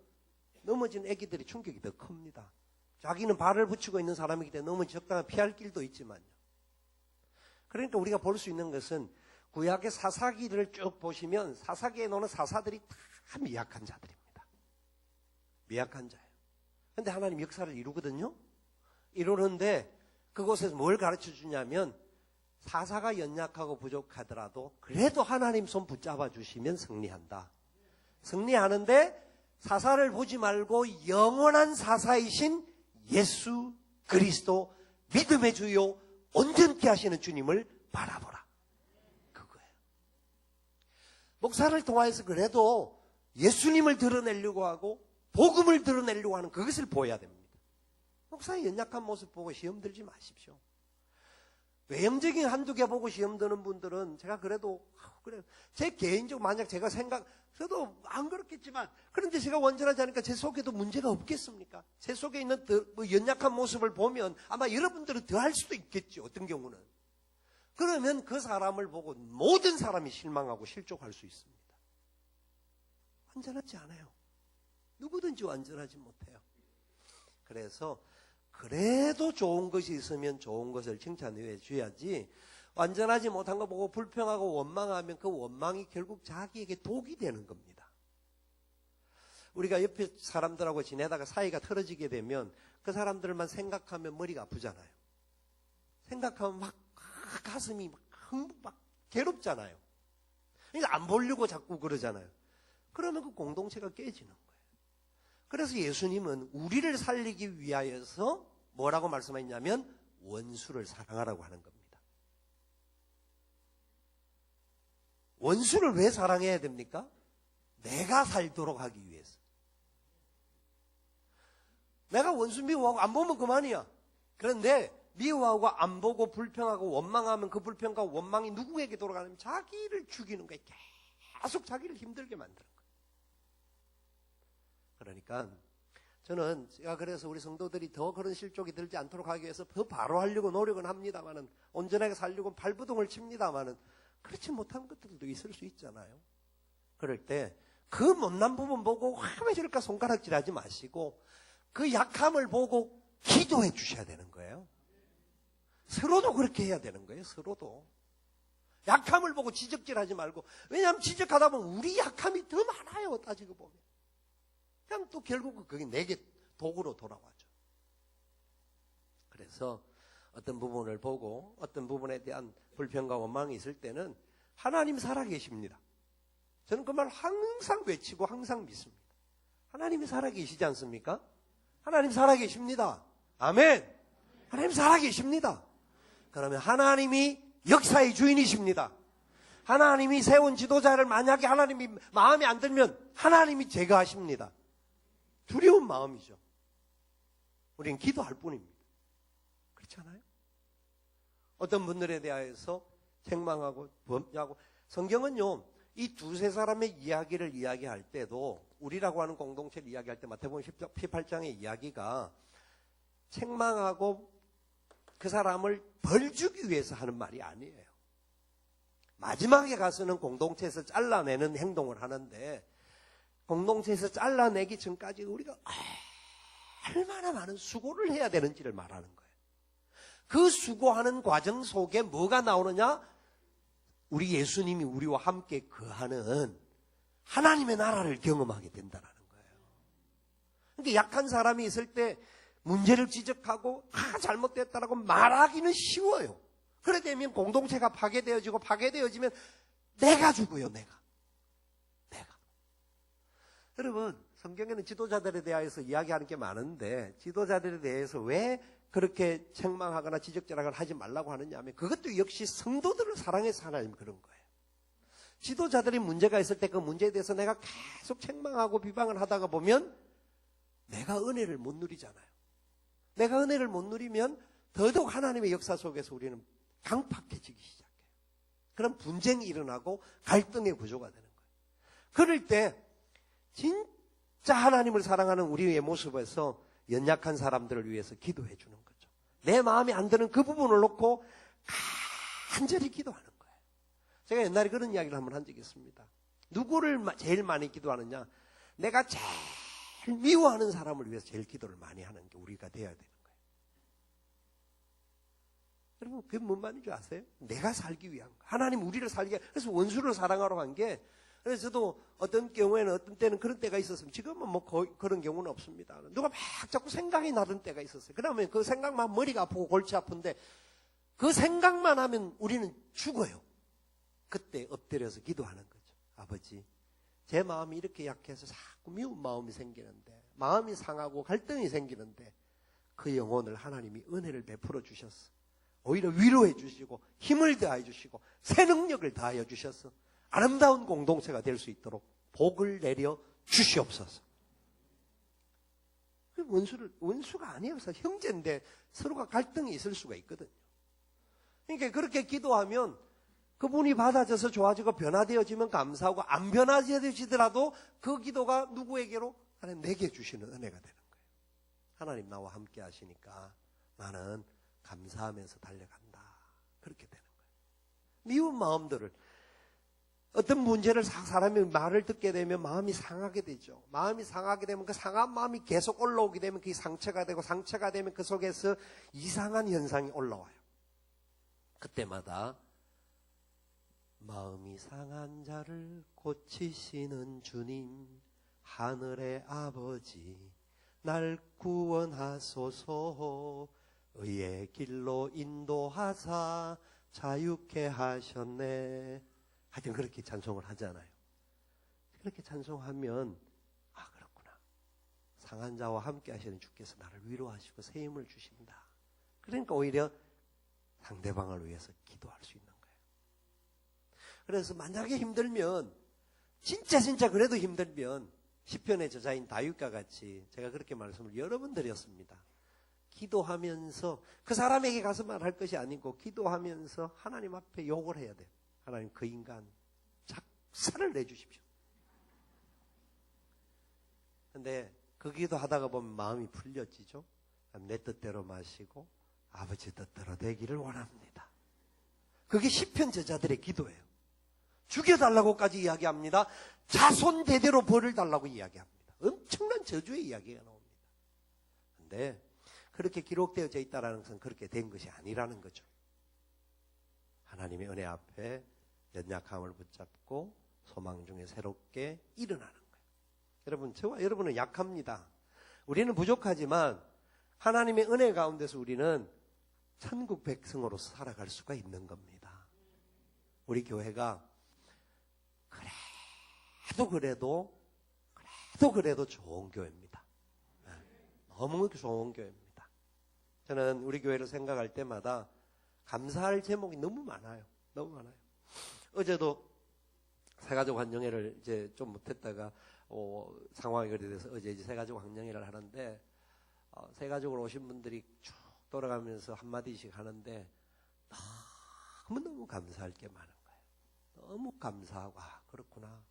넘어진 아기들이 충격이 더 큽니다. 자기는 발을 붙이고 있는 사람이기 때문에 너무 적당한 피할 길도 있지만요. 그러니까 우리가 볼 수 있는 것은 구약의 사사기를 쭉 보시면 사사기에 나오는 사사들이 다 미약한 자들입니다. 미약한 자예요. 그런데 하나님 역사를 이루거든요. 이루는데 그곳에서 뭘 가르쳐 주냐면 사사가 연약하고 부족하더라도 그래도 하나님 손 붙잡아 주시면 승리한다. 승리하는데 사사를 보지 말고 영원한 사사이신 예수 그리스도 믿음의 주요 온전케 하시는 주님을 바라보라. 그거예요. 목사를 통해서 그래도 예수님을 드러내려고 하고 복음을 드러내려고 하는 그것을 보여야 됩니다. 목사의 연약한 모습 보고 시험 들지 마십시오. 외형적인 한두 개 보고 시험 드는 분들은 제가 그래도 그래 제 개인적으로 만약 제가 저도 안 그렇겠지만 그런데 제가 원전하지 않으니까 제 속에도 문제가 없겠습니까? 제 속에 있는 연약한 모습을 보면 아마 여러분들은 더 할 수도 있겠죠. 어떤 경우는. 그러면 그 사람을 보고 모든 사람이 실망하고 실족할 수 있습니다. 완전하지 않아요. 누구든지 완전하지 못해요. 그래서 그래도 좋은 것이 있으면 좋은 것을 칭찬해 줘야지 완전하지 못한 거 보고 불평하고 원망하면 그 원망이 결국 자기에게 독이 되는 겁니다. 우리가 옆에 사람들하고 지내다가 사이가 틀어지게 되면 그 사람들만 생각하면 머리가 아프잖아요. 생각하면 막 가슴이 막 괴롭잖아요. 그러니까 안 보려고 자꾸 그러잖아요. 그러면 그 공동체가 깨지는 거예요. 그래서 예수님은 우리를 살리기 위하여서 뭐라고 말씀하셨냐면 원수를 사랑하라고 하는 겁니다. 원수를 왜 사랑해야 됩니까? 내가 살도록 하기 위해서. 내가 원수 미워하고 안 보면 그만이야. 그런데 미워하고 안 보고 불평하고 원망하면 그 불평과 원망이 누구에게 돌아가냐면 자기를 죽이는 거예요. 계속 자기를 힘들게 만드는 거예요. 그러니까 저는 제가 그래서 우리 성도들이 더 그런 실족이 들지 않도록 하기 위해서 더 바로 하려고 노력은 합니다만은 온전하게 살려고 발부동을 칩니다만은 그렇지 못한 것들도 있을 수 있잖아요. 그럴 때 그 못난 부분 보고 왜 저럴까 손가락질하지 마시고 그 약함을 보고 기도해 주셔야 되는 거예요. 서로도 그렇게 해야 되는 거예요. 서로도. 약함을 보고 지적질하지 말고. 왜냐하면 지적하다 보면 우리 약함이 더 많아요. 따지고 보면. 그럼 또 결국은 그게 내게 도구로 돌아와죠. 그래서 어떤 부분을 보고 어떤 부분에 대한 불평과 원망이 있을 때는 하나님 살아계십니다. 저는 그 말 항상 외치고 항상 믿습니다. 하나님이 살아계시지 않습니까? 하나님 살아계십니다. 아멘. 하나님 살아계십니다. 그러면 하나님이 역사의 주인이십니다. 하나님이 세운 지도자를 만약에 하나님이 마음에 안 들면 하나님이 제거하십니다. 두려운 마음이죠. 우리는 기도할 뿐입니다. 그렇지 않아요? 어떤 분들에 대해서 책망하고 범죄하고, 성경은요 이 두세 사람의 이야기를 이야기할 때도, 우리라고 하는 공동체를 이야기할 때 마태복음 18장의 이야기가 책망하고 그 사람을 벌 주기 위해서 하는 말이 아니에요. 마지막에 가서는 공동체에서 잘라내는 행동을 하는데, 공동체에서 잘라내기 전까지 우리가 얼마나 많은 수고를 해야 되는지를 말하는 거예요. 그 수고하는 과정 속에 뭐가 나오느냐? 우리 예수님이 우리와 함께 거하는 하나님의 나라를 경험하게 된다는 거예요. 그러니까 약한 사람이 있을 때 문제를 지적하고 잘못됐다라고 말하기는 쉬워요. 그래 되면 공동체가 파괴되어지면 내가 죽어요. 내가. 여러분, 성경에는 지도자들에 대해서 이야기하는 게 많은데, 지도자들에 대해서 왜 그렇게 책망하거나 지적질하거나 하지 말라고 하느냐 하면, 그것도 역시 성도들을 사랑해서 하나님 그런 거예요. 지도자들이 문제가 있을 때 그 문제에 대해서 내가 계속 책망하고 비방을 하다가 보면 내가 은혜를 못 누리잖아요. 내가 은혜를 못 누리면 더더욱 하나님의 역사 속에서 우리는 강팍해지기 시작해요. 그런 분쟁이 일어나고 갈등의 구조가 되는 거예요. 그럴 때 진짜 하나님을 사랑하는 우리의 모습에서 연약한 사람들을 위해서 기도해 주는 거죠. 내 마음에 안 드는 그 부분을 놓고 간절히 기도하는 거예요. 제가 옛날에 그런 이야기를 한번 한 적이 있습니다. 누구를 제일 많이 기도하느냐? 내가 제일 미워하는 사람을 위해서 제일 기도를 많이 하는 게 우리가 돼야 되는 거예요. 여러분, 그게 뭔 말인 줄 아세요? 내가 살기 위한 거. 하나님 우리를 살기 위한, 그래서 원수를 사랑하러 간 게, 그래서 저도 어떤 경우에는 어떤 때는 그런 때가 있었으면, 지금은 뭐 거의 그런 경우는 없습니다. 누가 막 자꾸 생각이 나던 때가 있었어요. 그러면 그 생각만 머리가 아프고 골치 아픈데, 그 생각만 하면 우리는 죽어요. 그때 엎드려서 기도하는 거죠. 아버지, 제 마음이 이렇게 약해서 자꾸 미운 마음이 생기는데, 마음이 상하고 갈등이 생기는데, 그 영혼을 하나님이 은혜를 베풀어 주셨어. 오히려 위로해 주시고 힘을 더해 주시고 새 능력을 더하여 주셔서 아름다운 공동체가 될 수 있도록 복을 내려 주시옵소서. 원수가 아니어서 형제인데 서로가 갈등이 있을 수가 있거든요. 그러니까 그렇게 기도하면 그분이 받아져서 좋아지고 변화되어지면 감사하고, 안 변화되어지더라도 그 기도가 누구에게로? 하나님 내게 주시는 은혜가 되는 거예요. 하나님 나와 함께 하시니까 나는 감사하면서 달려간다. 그렇게 되는 거예요. 미운 마음들을, 어떤 문제를 사람이 말을 듣게 되면 마음이 상하게 되죠. 마음이 상하게 되면 그 상한 마음이 계속 올라오게 되면 그게 상처가 되고, 상처가 되면 그 속에서 이상한 현상이 올라와요. 그때마다 마음이 상한 자를 고치시는 주님, 하늘의 아버지 날 구원하소서, 의의 길로 인도하사 자유케 하셨네. 하여튼 그렇게 찬송을 하잖아요. 그렇게 찬송하면 그렇구나, 상한 자와 함께 하시는 주께서 나를 위로하시고 새 힘을 주신다. 그러니까 오히려 상대방을 위해서 기도할 수 있는 거예요. 그래서 만약에 힘들면, 진짜 그래도 힘들면 시편의 저자인 다윗과 같이, 제가 그렇게 말씀을 여러 번 드렸습니다. 기도하면서, 그 사람에게 가서 말할 것이 아니고 기도하면서 하나님 앞에 욕을 해야 돼요. 하나님, 그 인간 작사를 내주십시오. 근데 그 기도하다가 보면 마음이 풀려지죠. 내 뜻대로 마시고 아버지 뜻대로 되기를 원합니다. 그게 시편 저자들의 기도예요. 죽여달라고까지 이야기합니다. 자손 대대로 벌을 달라고 이야기합니다. 엄청난 저주의 이야기가 나옵니다. 있는데 그렇게 기록되어져 있다는 것은 그렇게 된 것이 아니라는 거죠. 하나님의 은혜 앞에 연약함을 붙잡고 소망 중에 새롭게 일어나는 거예요. 여러분, 저와 여러분은 약합니다. 우리는 부족하지만 하나님의 은혜 가운데서 우리는 천국 백성으로서 살아갈 수가 있는 겁니다. 우리 교회가 그래도 좋은 교회입니다. 너무 좋은 교회입니다. 저는 우리 교회를 생각할 때마다 감사할 제목이 너무 많아요. 너무 많아요. 어제도 새가족 환영회를 이제 좀 못했다가 상황이 그래 돼서 어제 이제 새가족 환영회를 하는데 새가족으로 오신 분들이 쭉 돌아가면서 한마디씩 하는데 너무 감사할 게 많은 거예요. 너무 감사하고 그렇구나.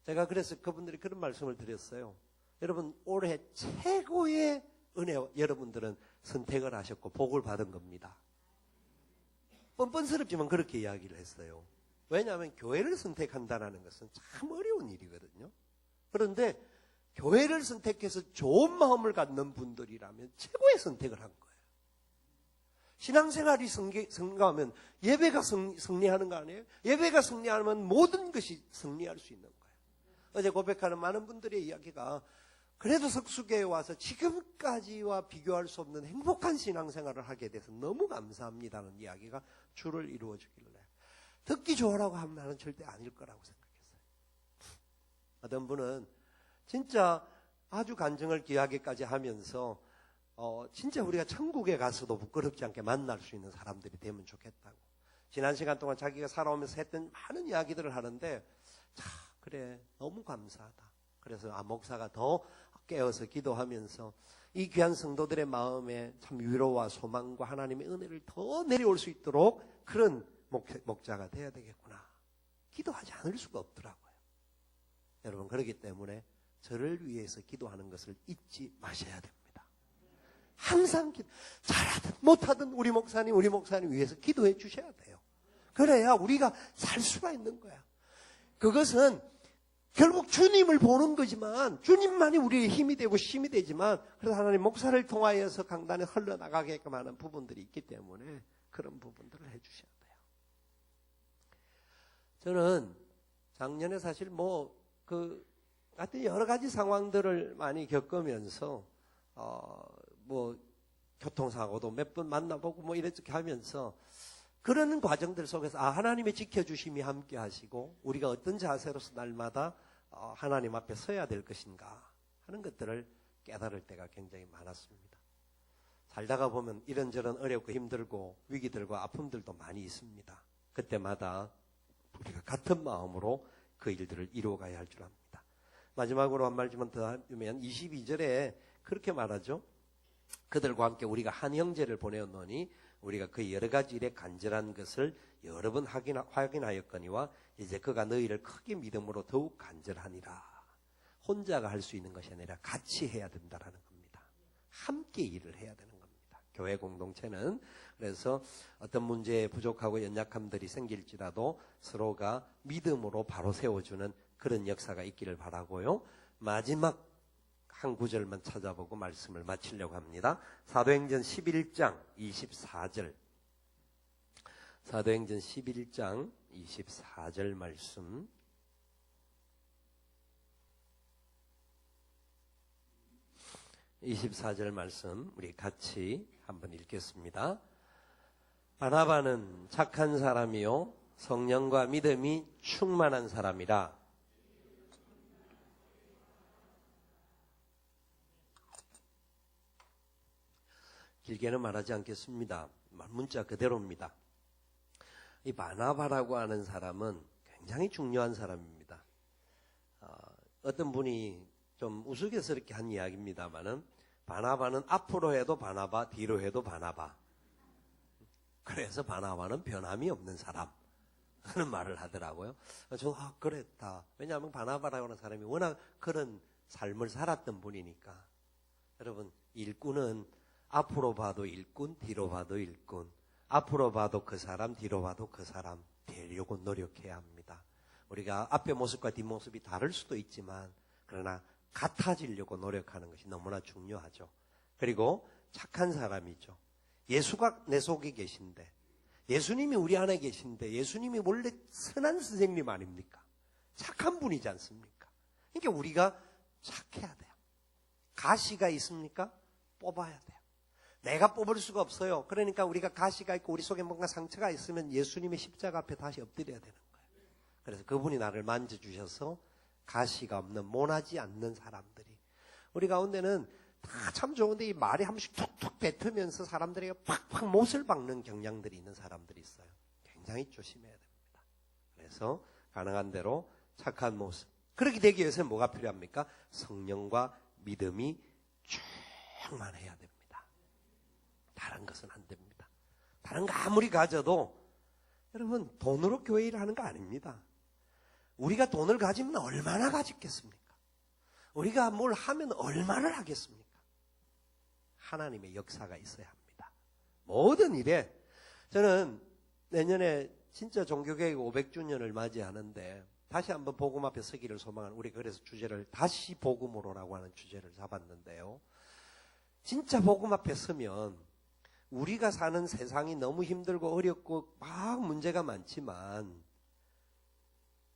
제가 그래서 그분들이 그런 말씀을 드렸어요. 여러분, 올해 최고의 은혜 여러분들은 선택을 하셨고 복을 받은 겁니다. 뻔뻔스럽지만 그렇게 이야기를 했어요. 왜냐하면 교회를 선택한다는 것은 참 어려운 일이거든요. 그런데 교회를 선택해서 좋은 마음을 갖는 분들이라면 최고의 선택을 한 거예요. 신앙생활이 성공하면 예배가 승리하는 거 아니에요? 예배가 승리하면 모든 것이 승리할 수 있는 거예요. 어제 고백하는 많은 분들의 이야기가 그래도 석수교회에 와서 지금까지와 비교할 수 없는 행복한 신앙생활을 하게 돼서 너무 감사합니다는 이야기가 주를 이루어 주길래 듣기 좋으라고 하면 나는 절대 아닐 거라고 생각했어요. 어떤 분은 진짜 아주 간증을 귀하게까지 하면서 진짜 우리가 천국에 가서도 부끄럽지 않게 만날 수 있는 사람들이 되면 좋겠다고. 지난 시간 동안 자기가 살아오면서 했던 많은 이야기들을 하는데 그래 너무 감사하다. 그래서 목사가 더 깨어서 기도하면서 이 귀한 성도들의 마음에 참 위로와 소망과 하나님의 은혜를 더 내려올 수 있도록 그런 목자가 돼야 되겠구나. 기도하지 않을 수가 없더라고요. 여러분, 그렇기 때문에 저를 위해서 기도하는 것을 잊지 마셔야 됩니다. 항상 잘하든 못하든 우리 목사님 위해서 기도해 주셔야 돼요. 그래야 우리가 살 수가 있는 거야. 그것은 결국 주님을 보는 거지만 주님만이 우리의 힘이 되고 힘이 되지만 그래서 하나님 목사를 통하여서 강단에 흘러나가게끔 하는 부분들이 있기 때문에 그런 부분들을 해주셔야 돼요. 저는 작년에 사실 하여튼 여러 가지 상황들을 많이 겪으면서 교통사고도 몇 번 만나보고 이렇게 하면서 그런 과정들 속에서 하나님의 지켜주심이 함께 하시고 우리가 어떤 자세로서 날마다 하나님 앞에 서야 될 것인가 하는 것들을 깨달을 때가 굉장히 많았습니다. 살다가 보면 이런저런 어렵고 힘들고 위기들과 아픔들도 많이 있습니다. 그때마다 우리가 같은 마음으로 그 일들을 이루어가야 할 줄 압니다. 마지막으로 한 말씀만 더 하면 22절에 그렇게 말하죠. 그들과 함께 우리가 한 형제를 보내었노니 우리가 그 여러 가지 일에 간절한 것을 여러 번 확인하였거니와 이제 그가 너희를 크게 믿음으로 더욱 간절하니라. 혼자가 할 수 있는 것이 아니라 같이 해야 된다라는 겁니다. 함께 일을 해야 되는 겁니다. 교회 공동체는 그래서 어떤 문제에 부족하고 연약함들이 생길지라도 서로가 믿음으로 바로 세워주는 그런 역사가 있기를 바라고요. 마지막 한 구절만 찾아보고 말씀을 마치려고 합니다. 사도행전 11장 24절. 사도행전 11장 24절 말씀. 우리 같이 한번 읽겠습니다. 바나바는 착한 사람이요 성령과 믿음이 충만한 사람이라. 길게는 말하지 않겠습니다. 문자 그대로입니다. 이 바나바라고 하는 사람은 굉장히 중요한 사람입니다. 어떤 분이 좀 우스갯스럽게 한 이야기입니다만은 바나바는 앞으로 해도 바나바, 뒤로 해도 바나바. 그래서 바나바는 변함이 없는 사람 하는 말을 하더라고요. 저도 그랬다. 왜냐하면 바나바라고 하는 사람이 워낙 그런 삶을 살았던 분이니까. 여러분, 일꾼은 앞으로 봐도 일꾼, 뒤로 봐도 일꾼. 앞으로 봐도 그 사람, 뒤로 봐도 그 사람 되려고 노력해야 합니다. 우리가 앞의 모습과 뒷모습이 다를 수도 있지만 그러나 같아지려고 노력하는 것이 너무나 중요하죠. 그리고 착한 사람이죠. 예수가 내 속에 계신데, 예수님이 우리 안에 계신데, 예수님이 원래 선한 선생님 아닙니까? 착한 분이지 않습니까? 그러니까 우리가 착해야 돼요. 가시가 있습니까? 뽑아야 돼요. 내가 뽑을 수가 없어요. 그러니까 우리가 가시가 있고 우리 속에 뭔가 상처가 있으면 예수님의 십자가 앞에 다시 엎드려야 되는 거예요. 그래서 그분이 나를 만져주셔서 가시가 없는, 모나지 않는 사람들이, 우리 가운데는 다 참 좋은데 이 말이 한 번씩 툭툭 뱉으면서 사람들에게 팍팍 못을 박는 경향들이 있는 사람들이 있어요. 굉장히 조심해야 됩니다. 그래서 가능한 대로 착한 모습. 그렇게 되기 위해서는 뭐가 필요합니까? 성령과 믿음이 충만해야 됩니다. 다른 것은 안 됩니다. 다른 거 아무리 가져도, 여러분, 돈으로 교회 일을 하는 거 아닙니다. 우리가 돈을 가지면 얼마나 가지겠습니까? 우리가 뭘 하면 얼마나 하겠습니까? 하나님의 역사가 있어야 합니다. 모든 일에. 저는 내년에 진짜 종교개혁 500주년을 맞이하는데 다시 한번 복음 앞에 서기를 소망하는, 우리 그래서 주제를 다시 복음으로라고 하는 주제를 잡았는데요. 진짜 복음 앞에 서면 우리가 사는 세상이 너무 힘들고 어렵고 막 문제가 많지만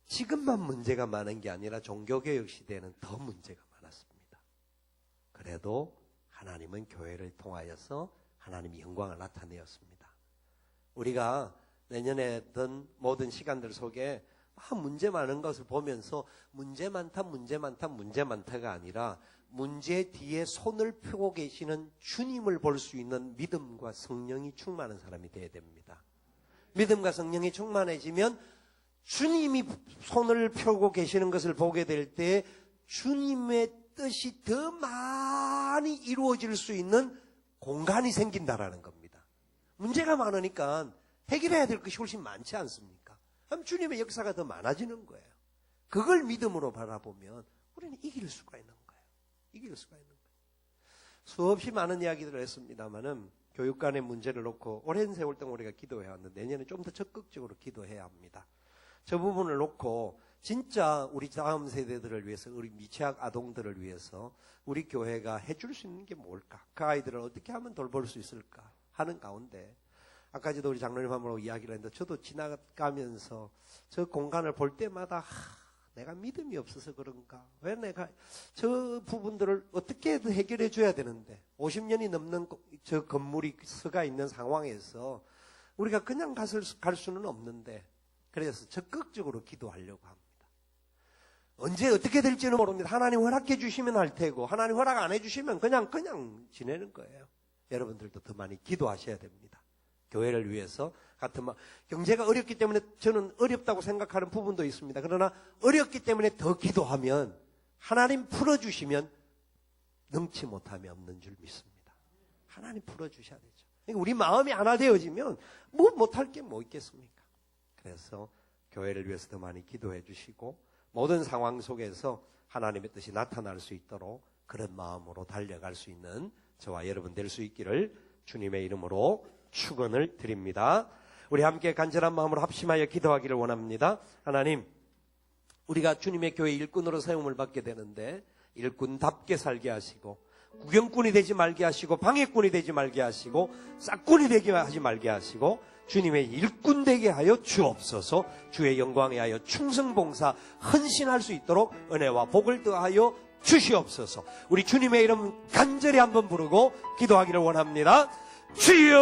지금만 문제가 많은 게 아니라 종교개혁 시대에는 더 문제가 많았습니다. 그래도 하나님은 교회를 통하여서 하나님의 영광을 나타내었습니다. 우리가 내년에 든 모든 시간들 속에 문제 많은 것을 보면서 문제 많다, 문제 많다, 문제 많다가 아니라 문제 뒤에 손을 펴고 계시는 주님을 볼 수 있는 믿음과 성령이 충만한 사람이 되어야 됩니다. 믿음과 성령이 충만해지면 주님이 손을 펴고 계시는 것을 보게 될 때 주님의 뜻이 더 많이 이루어질 수 있는 공간이 생긴다라는 겁니다. 문제가 많으니까 해결해야 될 것이 훨씬 많지 않습니까? 그럼 주님의 역사가 더 많아지는 거예요. 그걸 믿음으로 바라보면 우리는 이길 수가 있는 거예요. 이길 수가 있는 거예요. 수없이 많은 이야기들을 했습니다만은 교육관의 문제를 놓고 오랜 세월 동안 우리가 기도해야 하는데 내년에 좀 더 적극적으로 기도해야 합니다. 저 부분을 놓고 진짜 우리 다음 세대들을 위해서, 우리 미취학 아동들을 위해서 우리 교회가 해줄 수 있는 게 뭘까? 그 아이들을 어떻게 하면 돌볼 수 있을까? 하는 가운데 아까도 우리 장로님 한번 이야기를 했는데 저도 지나가면서 저 공간을 볼 때마다 내가 믿음이 없어서 그런가? 왜 내가 저 부분들을 어떻게 해결해 줘야 되는데 50년이 넘는 저 건물이 서가 있는 상황에서 우리가 그냥 갈 수는 없는데 그래서 적극적으로 기도하려고 합니다. 언제 어떻게 될지는 모릅니다. 하나님 허락해 주시면 할 테고 하나님 허락 안 해주시면 그냥 지내는 거예요. 여러분들도 더 많이 기도하셔야 됩니다. 교회를 위해서 같은 경제가 어렵기 때문에 저는 어렵다고 생각하는 부분도 있습니다. 그러나 어렵기 때문에 더 기도하면 하나님 풀어주시면 능치 못함이 없는 줄 믿습니다. 하나님 풀어주셔야 되죠. 그러니까 우리 마음이 하나 되어지면 뭐 못할 게 뭐 있겠습니까? 그래서 교회를 위해서 더 많이 기도해 주시고 모든 상황 속에서 하나님의 뜻이 나타날 수 있도록 그런 마음으로 달려갈 수 있는 저와 여러분 될 수 있기를 주님의 이름으로 축원을 드립니다. 우리 함께 간절한 마음으로 합심하여 기도하기를 원합니다. 하나님, 우리가 주님의 교회 일꾼으로 세움을 받게 되는데 일꾼답게 살게 하시고 구경꾼이 되지 말게 하시고 방해꾼이 되지 말게 하시고 싹꾼이 되게 하지 말게 하시고 주님의 일꾼 되게 하여 주옵소서. 주의 영광에 하여 충성봉사 헌신할 수 있도록 은혜와 복을 더하여 주시옵소서. 우리 주님의 이름 간절히 한번 부르고 기도하기를 원합니다. 주여,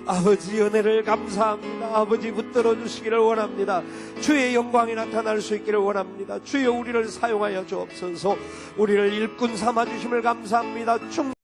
아버지 은혜를 감사합니다. 아버지 붙들어 주시기를 원합니다. 주의 영광이 나타날 수 있기를 원합니다. 주여 우리를 사용하여 주옵소서. 우리를 일꾼 삼아 주심을 감사합니다.